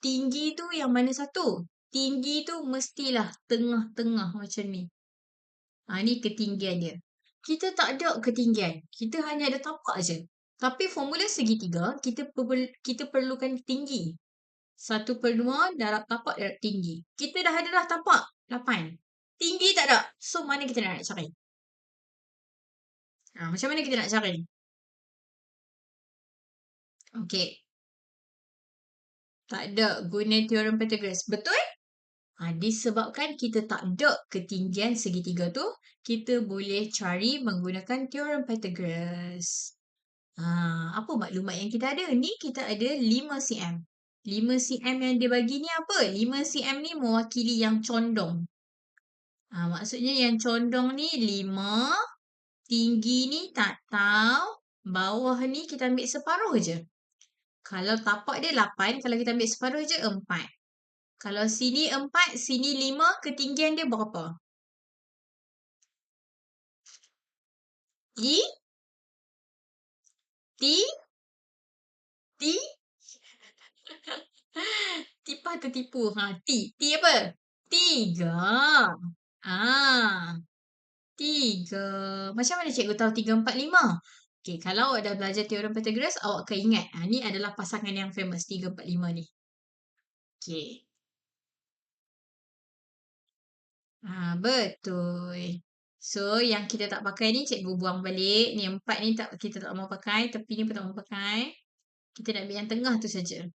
Tinggi tu yang mana satu? Tinggi tu mestilah tengah-tengah macam ni. Ni ketinggian dia. Kita tak ada ketinggian. Kita hanya ada tapak je. Tapi formula segitiga, kita perlukan tinggi. 1/2 darab tapak darab tinggi. Kita dah ada dah tapak. 8. Tinggi tak ada. So, mana kita nak cari? Macam mana kita nak cari? Okey. Tak ada guna teorem Pythagoras. Betul? Disebabkan kita tak ada ketinggian segitiga tu, kita boleh cari menggunakan teorem Pythagoras. Apa maklumat yang kita ada? Ni kita ada 5 cm. 5 cm yang dia bagi ni apa? 5 cm ni mewakili yang condong. Maksudnya yang condong ni 5, tinggi ni tak tahu, bawah ni kita ambil separuh je. Kalau tapak dia 8, kalau kita ambil separuh je 4. Kalau sini 4, sini 5, ketinggian dia berapa? I? T? T? Tipa atau tipu? T. T apa? 3. Ah, 3. Macam mana cikgu tahu 3, 4, 5? Okey, kalau awak dah belajar teorem Pythagoras, awak akan ingat. Ni adalah pasangan yang famous, 3, 4, 5 ni. Okey. Betul. So, yang kita tak pakai ni, cikgu buang balik. Ni 4 ni kita tak mau pakai. Tepi ni pun tak mau pakai. Kita nak ambil yang tengah tu saja.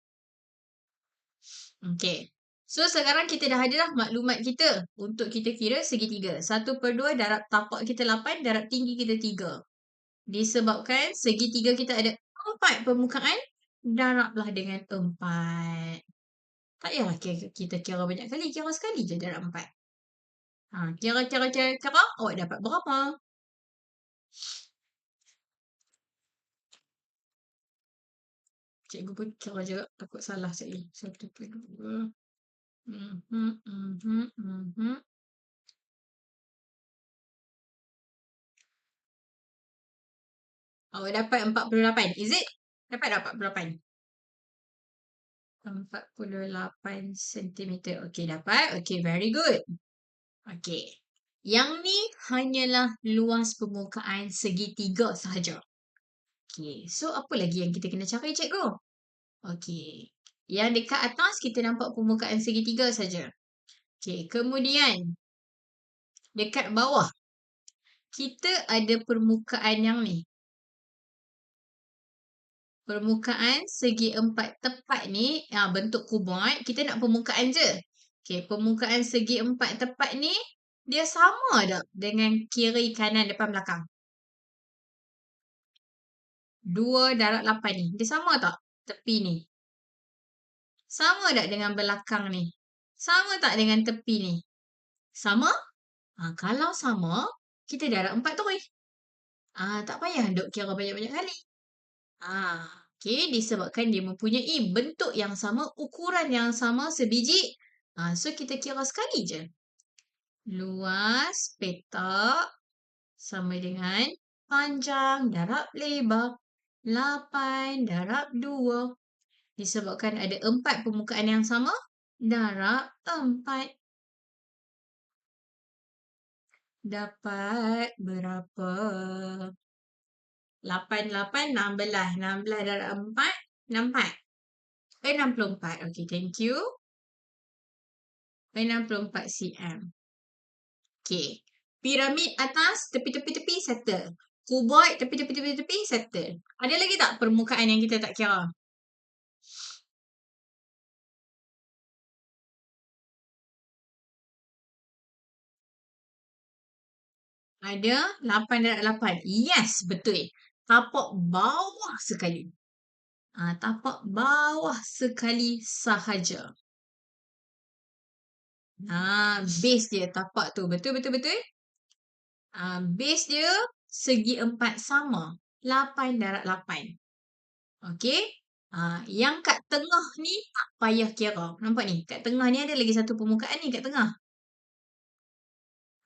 Okey. So, sekarang kita dah ada dah maklumat kita untuk kita kira segitiga. 1/2 darab tapak kita 8, darab tinggi kita 3. Disebabkan segitiga kita ada 4 permukaan, darablah dengan 4. Tak payahlah kita kira banyak kali, kira sekali je darab 4. Kira. Awak dapat berapa? Cikgu pun kira je, takut salah sekali. 1/2. Awak dapat 48. Is it? Dapat tak 48? 48 cm. Okey, dapat. Okey, very good. Okey. Yang ni hanyalah luas permukaan segitiga sahaja. Okey, so apa lagi yang kita kena cari, cikgu? Okey. Yang dekat atas kita nampak permukaan segitiga saja. Okey, kemudian dekat bawah kita ada permukaan yang ni. Permukaan segi 4 tepat ni, bentuk kubat, kita nak permukaan je. Okey, permukaan segi 4 tepat ni, dia sama tak dengan kiri, kanan, depan, belakang? 2 darab 8 ni, dia sama tak tepi ni? Sama tak dengan belakang ni? Sama tak dengan tepi ni? Sama? Kalau sama, kita darab 4 terus. Tak payah duk kira banyak-banyak kali. Okey, disebabkan dia mempunyai bentuk yang sama, ukuran yang sama sebiji. So, kita kira sekali je. Luas petak sama dengan panjang darab lebar. 8 darab 2. Disebabkan ada 4 permukaan yang sama, darab 4. Dapat berapa? 8, 8, 16. 16 darab 4, 64. 64. Okey, thank you. 64 cm. Okey. Piramid atas, tepi-tepi-tepi, settle. Kuboid, tepi-tepi-tepi-tepi, settle. Ada lagi tak permukaan yang kita tak kira? Ada 8/8. Yes, betul. Tapak bawah sekali. Tapak bawah sekali sahaja. Base dia tapak tu. Betul, betul, betul. Base dia segi empat sama. 8/8. Okey. Yang kat tengah ni tak payah kira. Nampak ni? Kat tengah ni ada lagi satu permukaan ni kat tengah.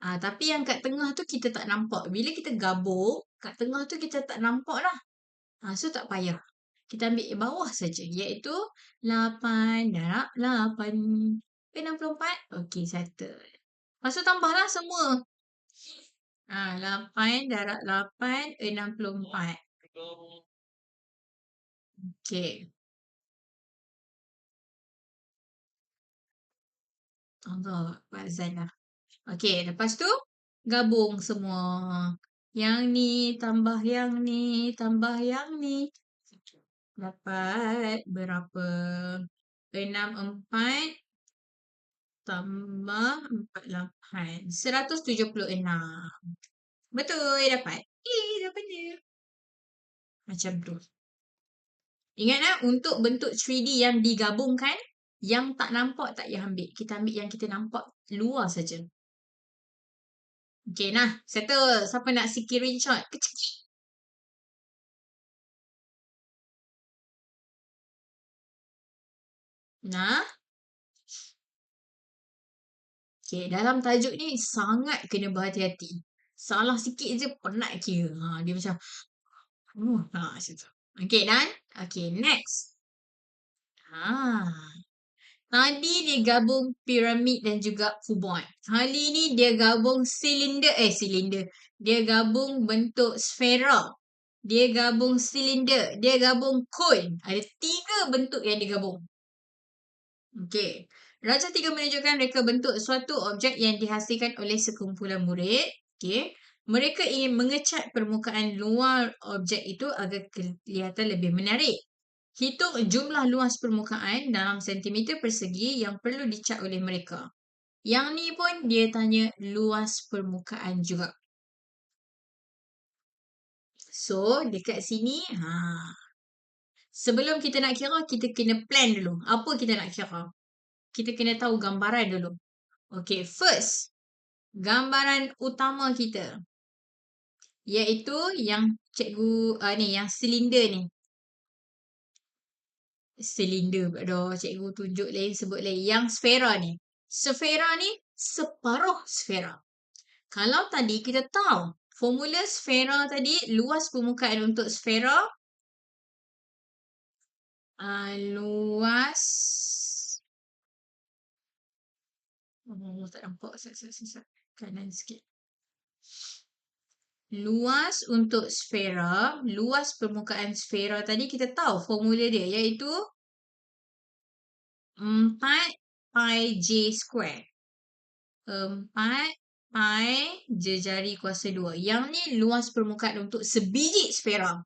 Tapi yang kat tengah tu kita tak nampak. Bila kita gabung, kat tengah tu kita tak nampak lah. So tak payah. Kita ambil bawah saja, iaitu 8/8. 64. Okey, settle. Lepas tu tambahlah semua. 8/8, 64. Okey. Allah, Azan lah. Okey, lepas tu gabung semua. Yang ni tambah yang ni tambah yang ni. Dapat berapa? 64 tambah 48. 176. Betul, dapat. Dapat dia. Macam tu. Ingat untuk bentuk 3D yang digabungkan, yang tak nampak tak payah ambil. Kita ambil yang kita nampak luar saja. Okay, nah. Settle. Siapa nak screenshot? Kecil. Nah. Okay, dalam tajuk ni sangat kena berhati-hati. Salah sikit je penat kira. Dia macam, macam tu. Okay, done? Okay, next. Tadi dia gabung piramid dan juga kuboid. Kali ni dia gabung silinder. Dia gabung bentuk sfera. Dia gabung silinder. Dia gabung cone. Ada 3 bentuk yang digabung. Okey. Raja 3 menunjukkan reka bentuk suatu objek yang dihasilkan oleh sekumpulan murid. Okey. Mereka ingin mengecat permukaan luar objek itu agar kelihatan lebih menarik. Hitung jumlah luas permukaan dalam sentimeter persegi yang perlu dicat oleh mereka. Yang ni pun dia tanya luas permukaan juga. So, dekat sini, sebelum kita nak kira, kita kena plan dulu. Apa kita nak kira? Kita kena tahu gambaran dulu. Okay, first, gambaran utama kita. Iaitu yang cikgu, yang silinder ni. Silinder pula cikgu tunjuk lain, sebut lain. Yang sfera ni. Sfera ni separuh sfera. Kalau tadi kita tahu formula sfera tadi, luas permukaan untuk sfera, luas, tak nampak, kanan sikit. Luas untuk sfera, luas permukaan sfera tadi kita tahu formula dia, iaitu 4 pi J square. 4 pi jari kuasa 2. Yang ni luas permukaan untuk sebiji sfera.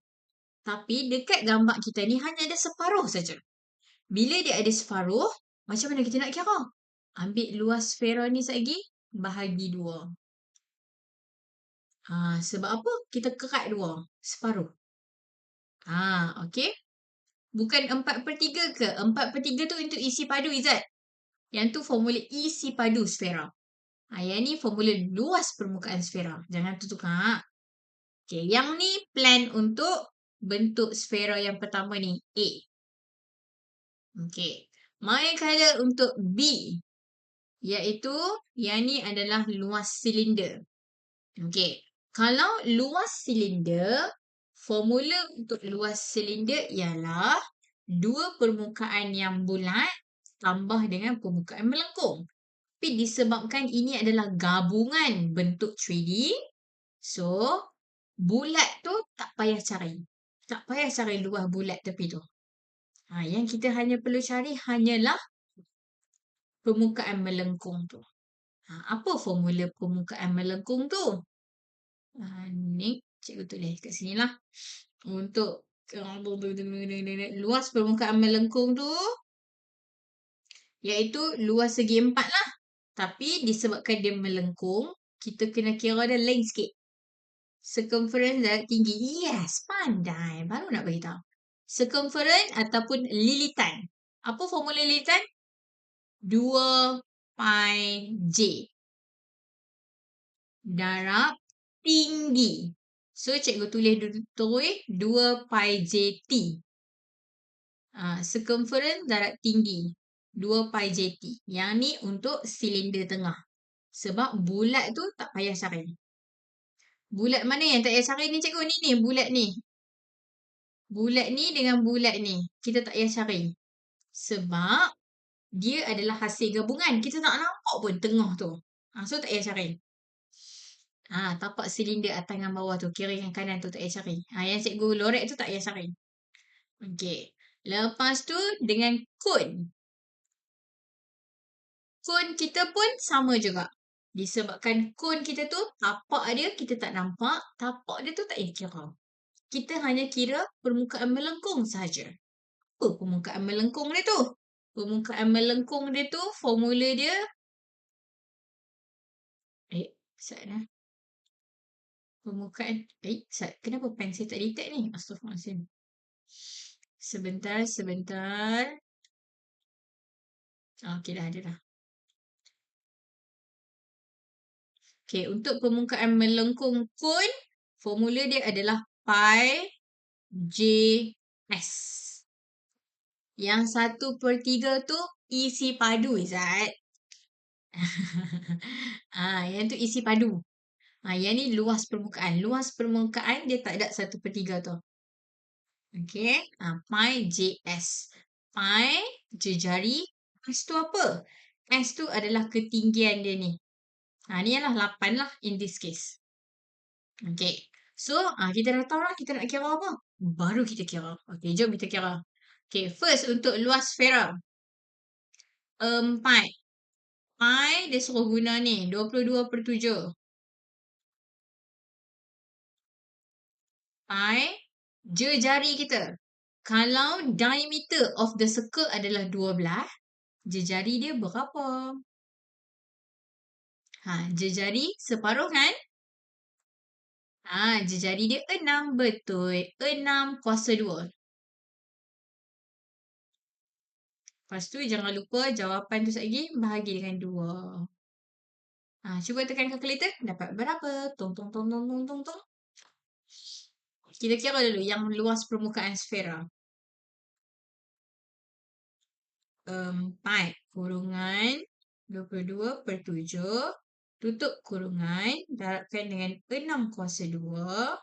Tapi dekat gambar kita ni hanya ada separuh saja. Bila dia ada separuh, macam mana kita nak kira? Ambil luas sfera ni lagi, bahagi 2. Sebab apa? Kita kerat 2. Separuh. Okey. Bukan 4/3 ke? 4/3 tu untuk isi padu, Izzat. Yang tu formula isi padu sfera. Yang ni formula luas permukaan sfera. Jangan tukar. Okay, yang ni plan untuk bentuk sfera yang pertama ni, A. Okay. Manakala untuk B, iaitu yang ni adalah luas silinder. Okay. Kalau luas silinder, formula untuk luas silinder ialah 2 permukaan yang bulat tambah dengan permukaan melengkung. Tapi disebabkan ini adalah gabungan bentuk 3D, so bulat tu tak payah cari. Tak payah cari luas bulat tepi tu. Yang kita hanya perlu cari hanyalah permukaan melengkung tu. Apa formula permukaan melengkung tu? Ni cikgu tulis kat sini lah. Untuk luas permukaan melengkung tu iaitu luas segi 4 lah. Tapi disebabkan dia melengkung, kita kena kira dia lain sikit. Circumference darab tinggi. Yes, pandai. Baru nak beritahu. Circumference ataupun lilitan. Apa formula lilitan? 2 pi J darab tinggi. So, cikgu tulis terus 2 pi J T. Circumference darab tinggi. 2 pi J T. Yang ni untuk silinder tengah. Sebab bulat tu tak payah cari. Bulat mana yang tak payah cari ni cikgu? Ni bulat ni. Bulat ni dengan bulat ni. Kita tak payah cari. Sebab dia adalah hasil gabungan. Kita tak nampak pun tengah tu. So tak payah cari. Tapak silinder atas dengan bawah tu. Kiri dengan kanan tu tak payah cari. Yang cikgu lorek tu tak payah cari. Okey. Lepas tu dengan kon. Kon kita pun sama juga. Disebabkan kon kita tu, tapak dia kita tak nampak. Tapak dia tu tak payah kira. Kita hanya kira permukaan melengkung sahaja. Apa permukaan melengkung dia tu? Permukaan melengkung dia tu, formula dia. Saat permukaan. Kenapa pen saya tak detect ni? Astaghfirullahaladzim. Sebentar. Okey dah ada dah. Okey, untuk permukaan melengkung kon, formula dia adalah pi JS. Yang 1/3 tu isi padu, Izzat. Yang tu isi padu. Yang ni luas permukaan. Luas permukaan dia tak ada 1/3 tu. Okey. Pi JS. Pi jejari. S tu apa? S tu adalah ketinggian dia ni. Ni ialah 8 lah in this case. Okey. So, kita dah tahu lah kita nak kira apa. Baru kita kira. Okey, jom kita kira. Okey, first untuk luas sfera. 4. Pi dia suruh guna ni. 22/7. Pi jejari kita. Kalau diameter of the circle adalah 12, jejari dia berapa? Jejari separuh kan? Jejari dia 6. Betul. 6 kuasa 2. Lepas tu jangan lupa jawapan tu lagi bahagi dengan 2. Cuba tekan kalkulator. Dapat berapa? Tong. Kita kira dulu yang luas permukaan sfera. 4 kurungan 22/7 tutup kurungan darabkan dengan 6 kuasa 2.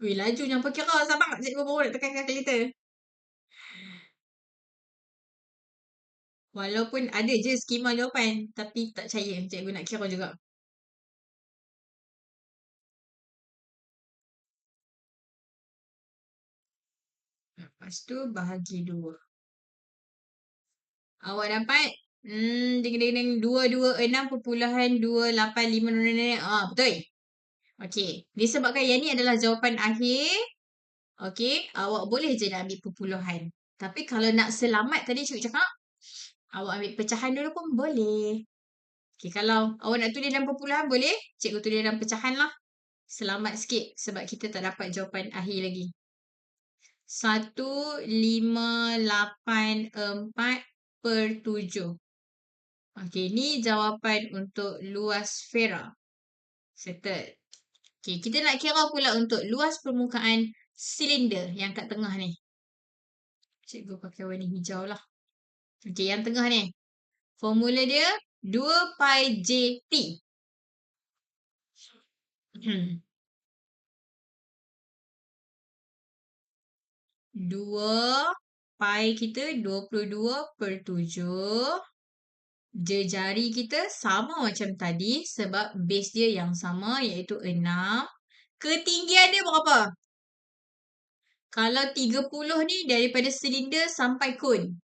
Weh, laju yang kira. Sabar, cikgu baru nak tekan kalkulator. Walaupun ada je skema jawapan, tapi tak percaya cikgu nak kira juga. Lepas tu bahagi 2. Awak dapat ding 226.285. Betul. Okey. Disebabkan yang ni adalah jawapan akhir. Okey. Awak boleh je nak ambil perpuluhan. Tapi kalau nak selamat tadi cikgu cakap, awak ambil pecahan dulu pun boleh. Okey. Kalau awak nak tulis dalam perpuluhan boleh. Cikgu tulis dalam pecahan lah. Selamat sikit sebab kita tak dapat jawapan akhir lagi. 1584/7. Okey, ni jawapan untuk luas sfera. Settle. Okey, kita nak kira pula untuk luas permukaan silinder yang kat tengah ni. Cikgu pakai warna hijau lah. Okey, yang tengah ni. Formula dia 2 pi J T. 2 pi kita 22/7 Jejari kita sama macam tadi sebab base dia yang sama iaitu 6. Ketinggian dia berapa? Kalau 30 ni daripada silinder sampai kon.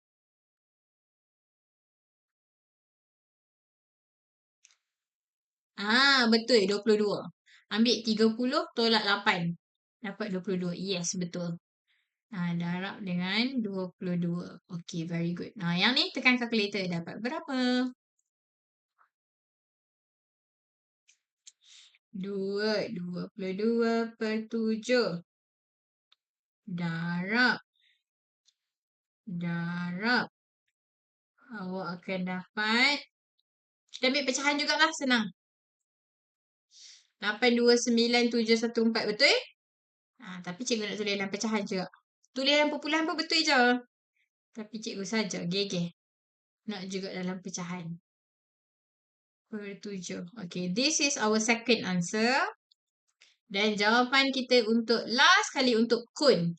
Betul 22. Ambil 30 tolak 8. Dapat 22. Yes, betul. Darab dengan 22. Okay, very good. Yang ni tekan kalkulator dapat berapa? 22/7. Darab. Darab. Awak akan dapat. Kita ambil pecahan jugalah, senang. 829,714, betul? Tapi cikgu nak tulis dalam pecahan juga. Tulis dalam perpuluhan pun betul je. Tapi cikgu saja gegeh. Nak juga dalam pecahan. Per 7. Okay, this is our second answer. Dan jawapan kita untuk last kali untuk kun.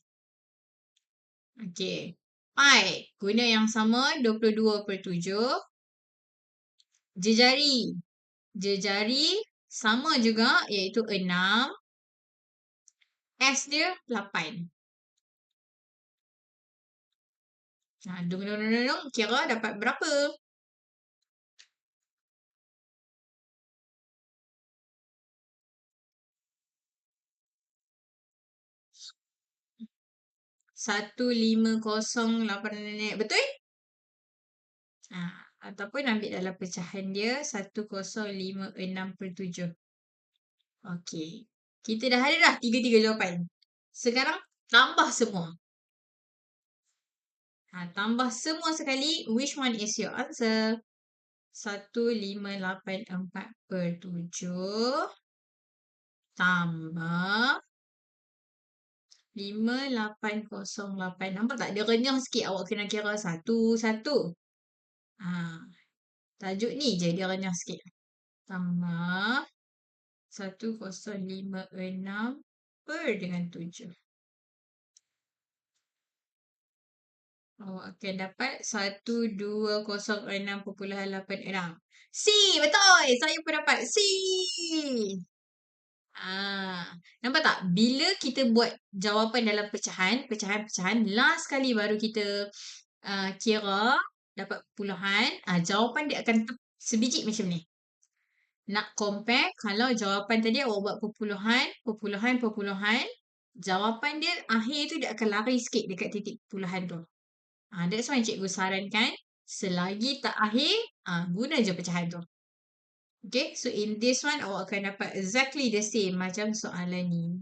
Okay. Pi. Guna yang sama 22/7. Jejari. Jejari sama juga iaitu 6. S dia 8. Kira dapat berapa? Satu lima kosong lapan, betul? Ataupun ambil dalam pecahan dia 1056/7. Okey. Kita dah ada dah tiga-tiga jawapan. Sekarang tambah semua. Tambah semua sekali. Which one is your answer? 1584/7 tambah 5808. Nampak tak? Dia renyah sikit. Awak kena kira satu-satu. Tajuk ni je dia renyah sikit. Tambah 1056 per dengan 7. Awak akan dapat 1206.86. C! Betul! Saya pun dapat C! Nampak tak? Bila kita buat jawapan dalam pecahan, last kali baru kita kira dapat puluhan, jawapan dia akan sebiji macam ni. Nak compare, kalau jawapan tadi awak buat perpuluhan, jawapan dia akhir tu dia akan lari sikit dekat titik puluhan tu. That's why cikgu sarankan, selagi tak akhir, guna je pecahan tu. Okay, so in this one, awak akan dapat exactly the same macam soalan ni.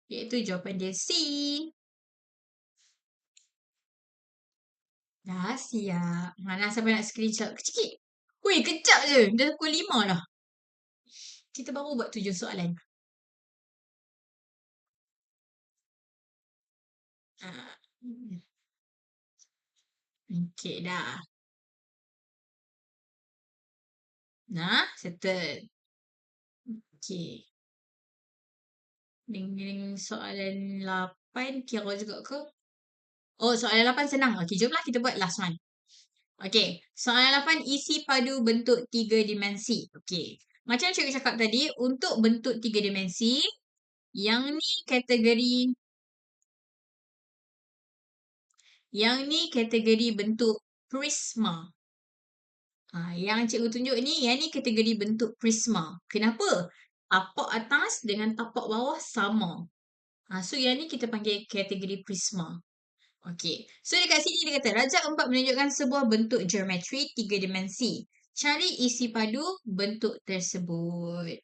Iaitu jawapan dia C. Dah siap. Mana sampai nak screenshot? Kecil. Weh, kejap je. Dah pukul 5 dah. Kita baru buat 7 soalan. Okay, dah. Nah, settle. Okay. Dengan soalan 8 kira juga ke? Oh, soalan 8 senang. Okay, jomlah kita buat last one. Okay, soalan 8 isi padu bentuk 3 dimensi. Okay, macam cikgu cakap tadi, untuk bentuk 3 dimensi, yang ni kategori bentuk prisma. Yang cikgu tunjuk ni, yang ni kategori bentuk prisma. Kenapa? Tapak atas dengan tapak bawah sama. So yang ni kita panggil kategori prisma. Okay. So dekat sini dia kata rajak 4 menunjukkan sebuah bentuk geometri 3 dimensi. Cari isi padu bentuk tersebut.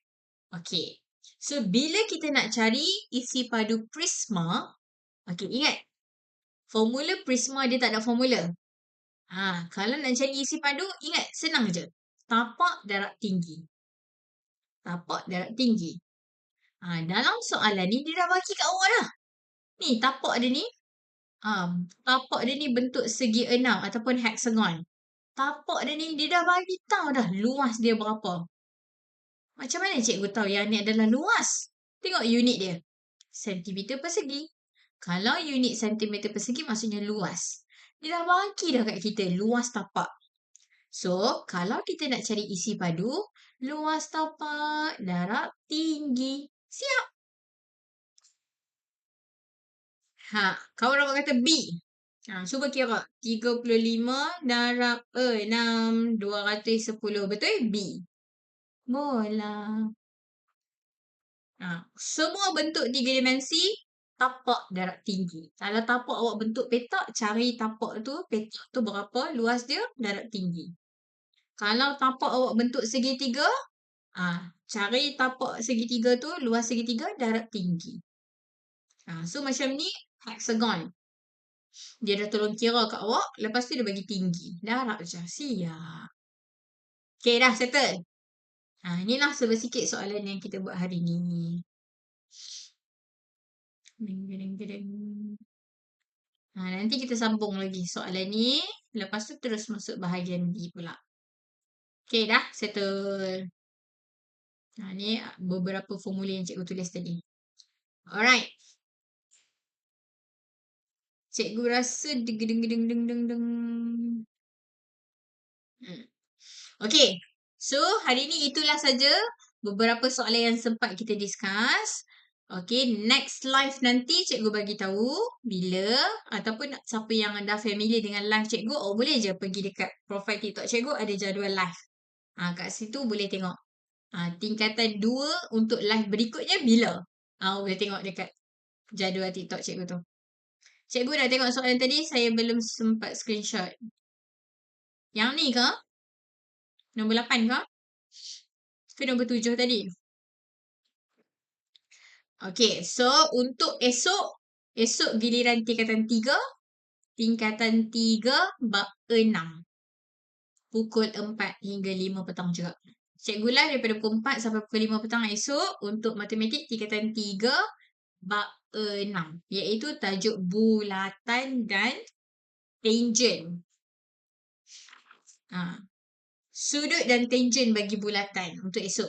Okay. So bila kita nak cari isi padu prisma, okay, ingat. Formula prisma dia tak ada formula. Kalau nak cari isi padu, ingat senang je. Tapak darab tinggi. Tapak darab tinggi. Dalam soalan ni dia dah bagi kat awak dah. Ni tapak dia ni. Tapak dia ni bentuk segi 6 ataupun hexagon. Tapak dia ni dia dah bagi tahu dah luas dia berapa. Macam mana cikgu tahu yang ni adalah luas? Tengok unit dia. Sentimeter persegi. Kalau unit sentimeter persegi maksudnya luas. Dia dah bagi dah kat kita luas tapak. So, kalau kita nak cari isi padu, luas tapak, darab tinggi. Siap. Ha, kawan orang kata B. Cuba kira. 35 darab 6, 210. Betul? B. Bola. Semua bentuk tiga dimensi, tapak darab tinggi. Kalau tapak awak bentuk petak, cari tapak tu, petak tu berapa luas dia, darab tinggi. Kalau tapak awak bentuk segitiga, cari tapak segitiga tu, luas segitiga, darab tinggi. So macam ni, hexagon. Dia dah tolong kira kat awak, lepas tu dia bagi tinggi. Darab je. Siap. Okay, dah settle. Inilah sikit soalan yang kita buat hari ni. Ding, ding, ding, ding. Nanti kita sambung lagi soalan ni. Lepas tu terus masuk bahagian B pula. Okay, dah settle. Ni beberapa formula yang cikgu tulis tadi. Alright. Cikgu rasa deng deng deng deng deng deng. Okay. So, hari ni itulah saja beberapa soalan yang sempat kita discuss. Okay, next live nanti cikgu bagi tahu bila ataupun siapa yang dah familiar dengan live cikgu, boleh je pergi dekat profile TikTok cikgu ada jadual live. Kat situ boleh tengok. Tingkatan 2 untuk live berikutnya bila? Boleh tengok dekat jadual TikTok cikgu tu. Cikgu dah tengok soalan tadi, saya belum sempat screenshot. Yang ni ke? Nombor 8 ke? Ke nombor 7 tadi? Okay, so untuk esok giliran tingkatan 3 bab 6. Pukul 4 hingga 5 petang juga. Cikgu live daripada pukul 4 sampai pukul 5 petang esok untuk matematik tingkatan 3 bab 6. Iaitu tajuk bulatan dan tangent. Sudut dan tangent bagi bulatan untuk esok.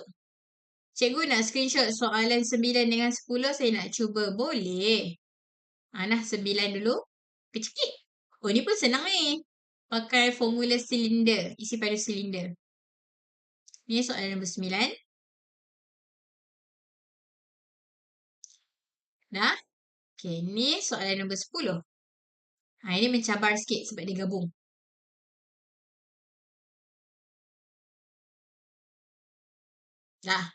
Cikgu nak screenshot soalan 9 dengan 10 saya nak cuba. Boleh. Nah 9 dulu. Kecil. Ni pun senang ni. Pakai formula silinder. Isi pada silinder. Ni soalan nombor 9. Dah? Okay, ni soalan nombor 10. Ini mencabar sikit sebab dia gabung. Dah.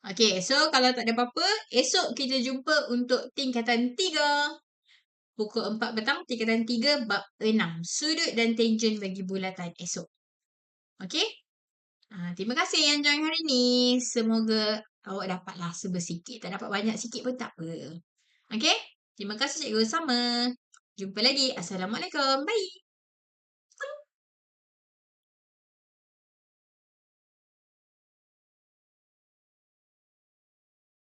Okay, so kalau tak ada apa-apa, esok kita jumpa untuk tingkatan 3. Pukul 4 petang, tingkatan 3 bab 6. Sudut dan tangent bagi bulatan esok. Okay? Terima kasih yang join hari ni. Semoga awak dapatlah sebersikit. Tak dapat banyak sikit pun tak apa. Okay? Terima kasih cikgu sama. Jumpa lagi. Assalamualaikum. Bye.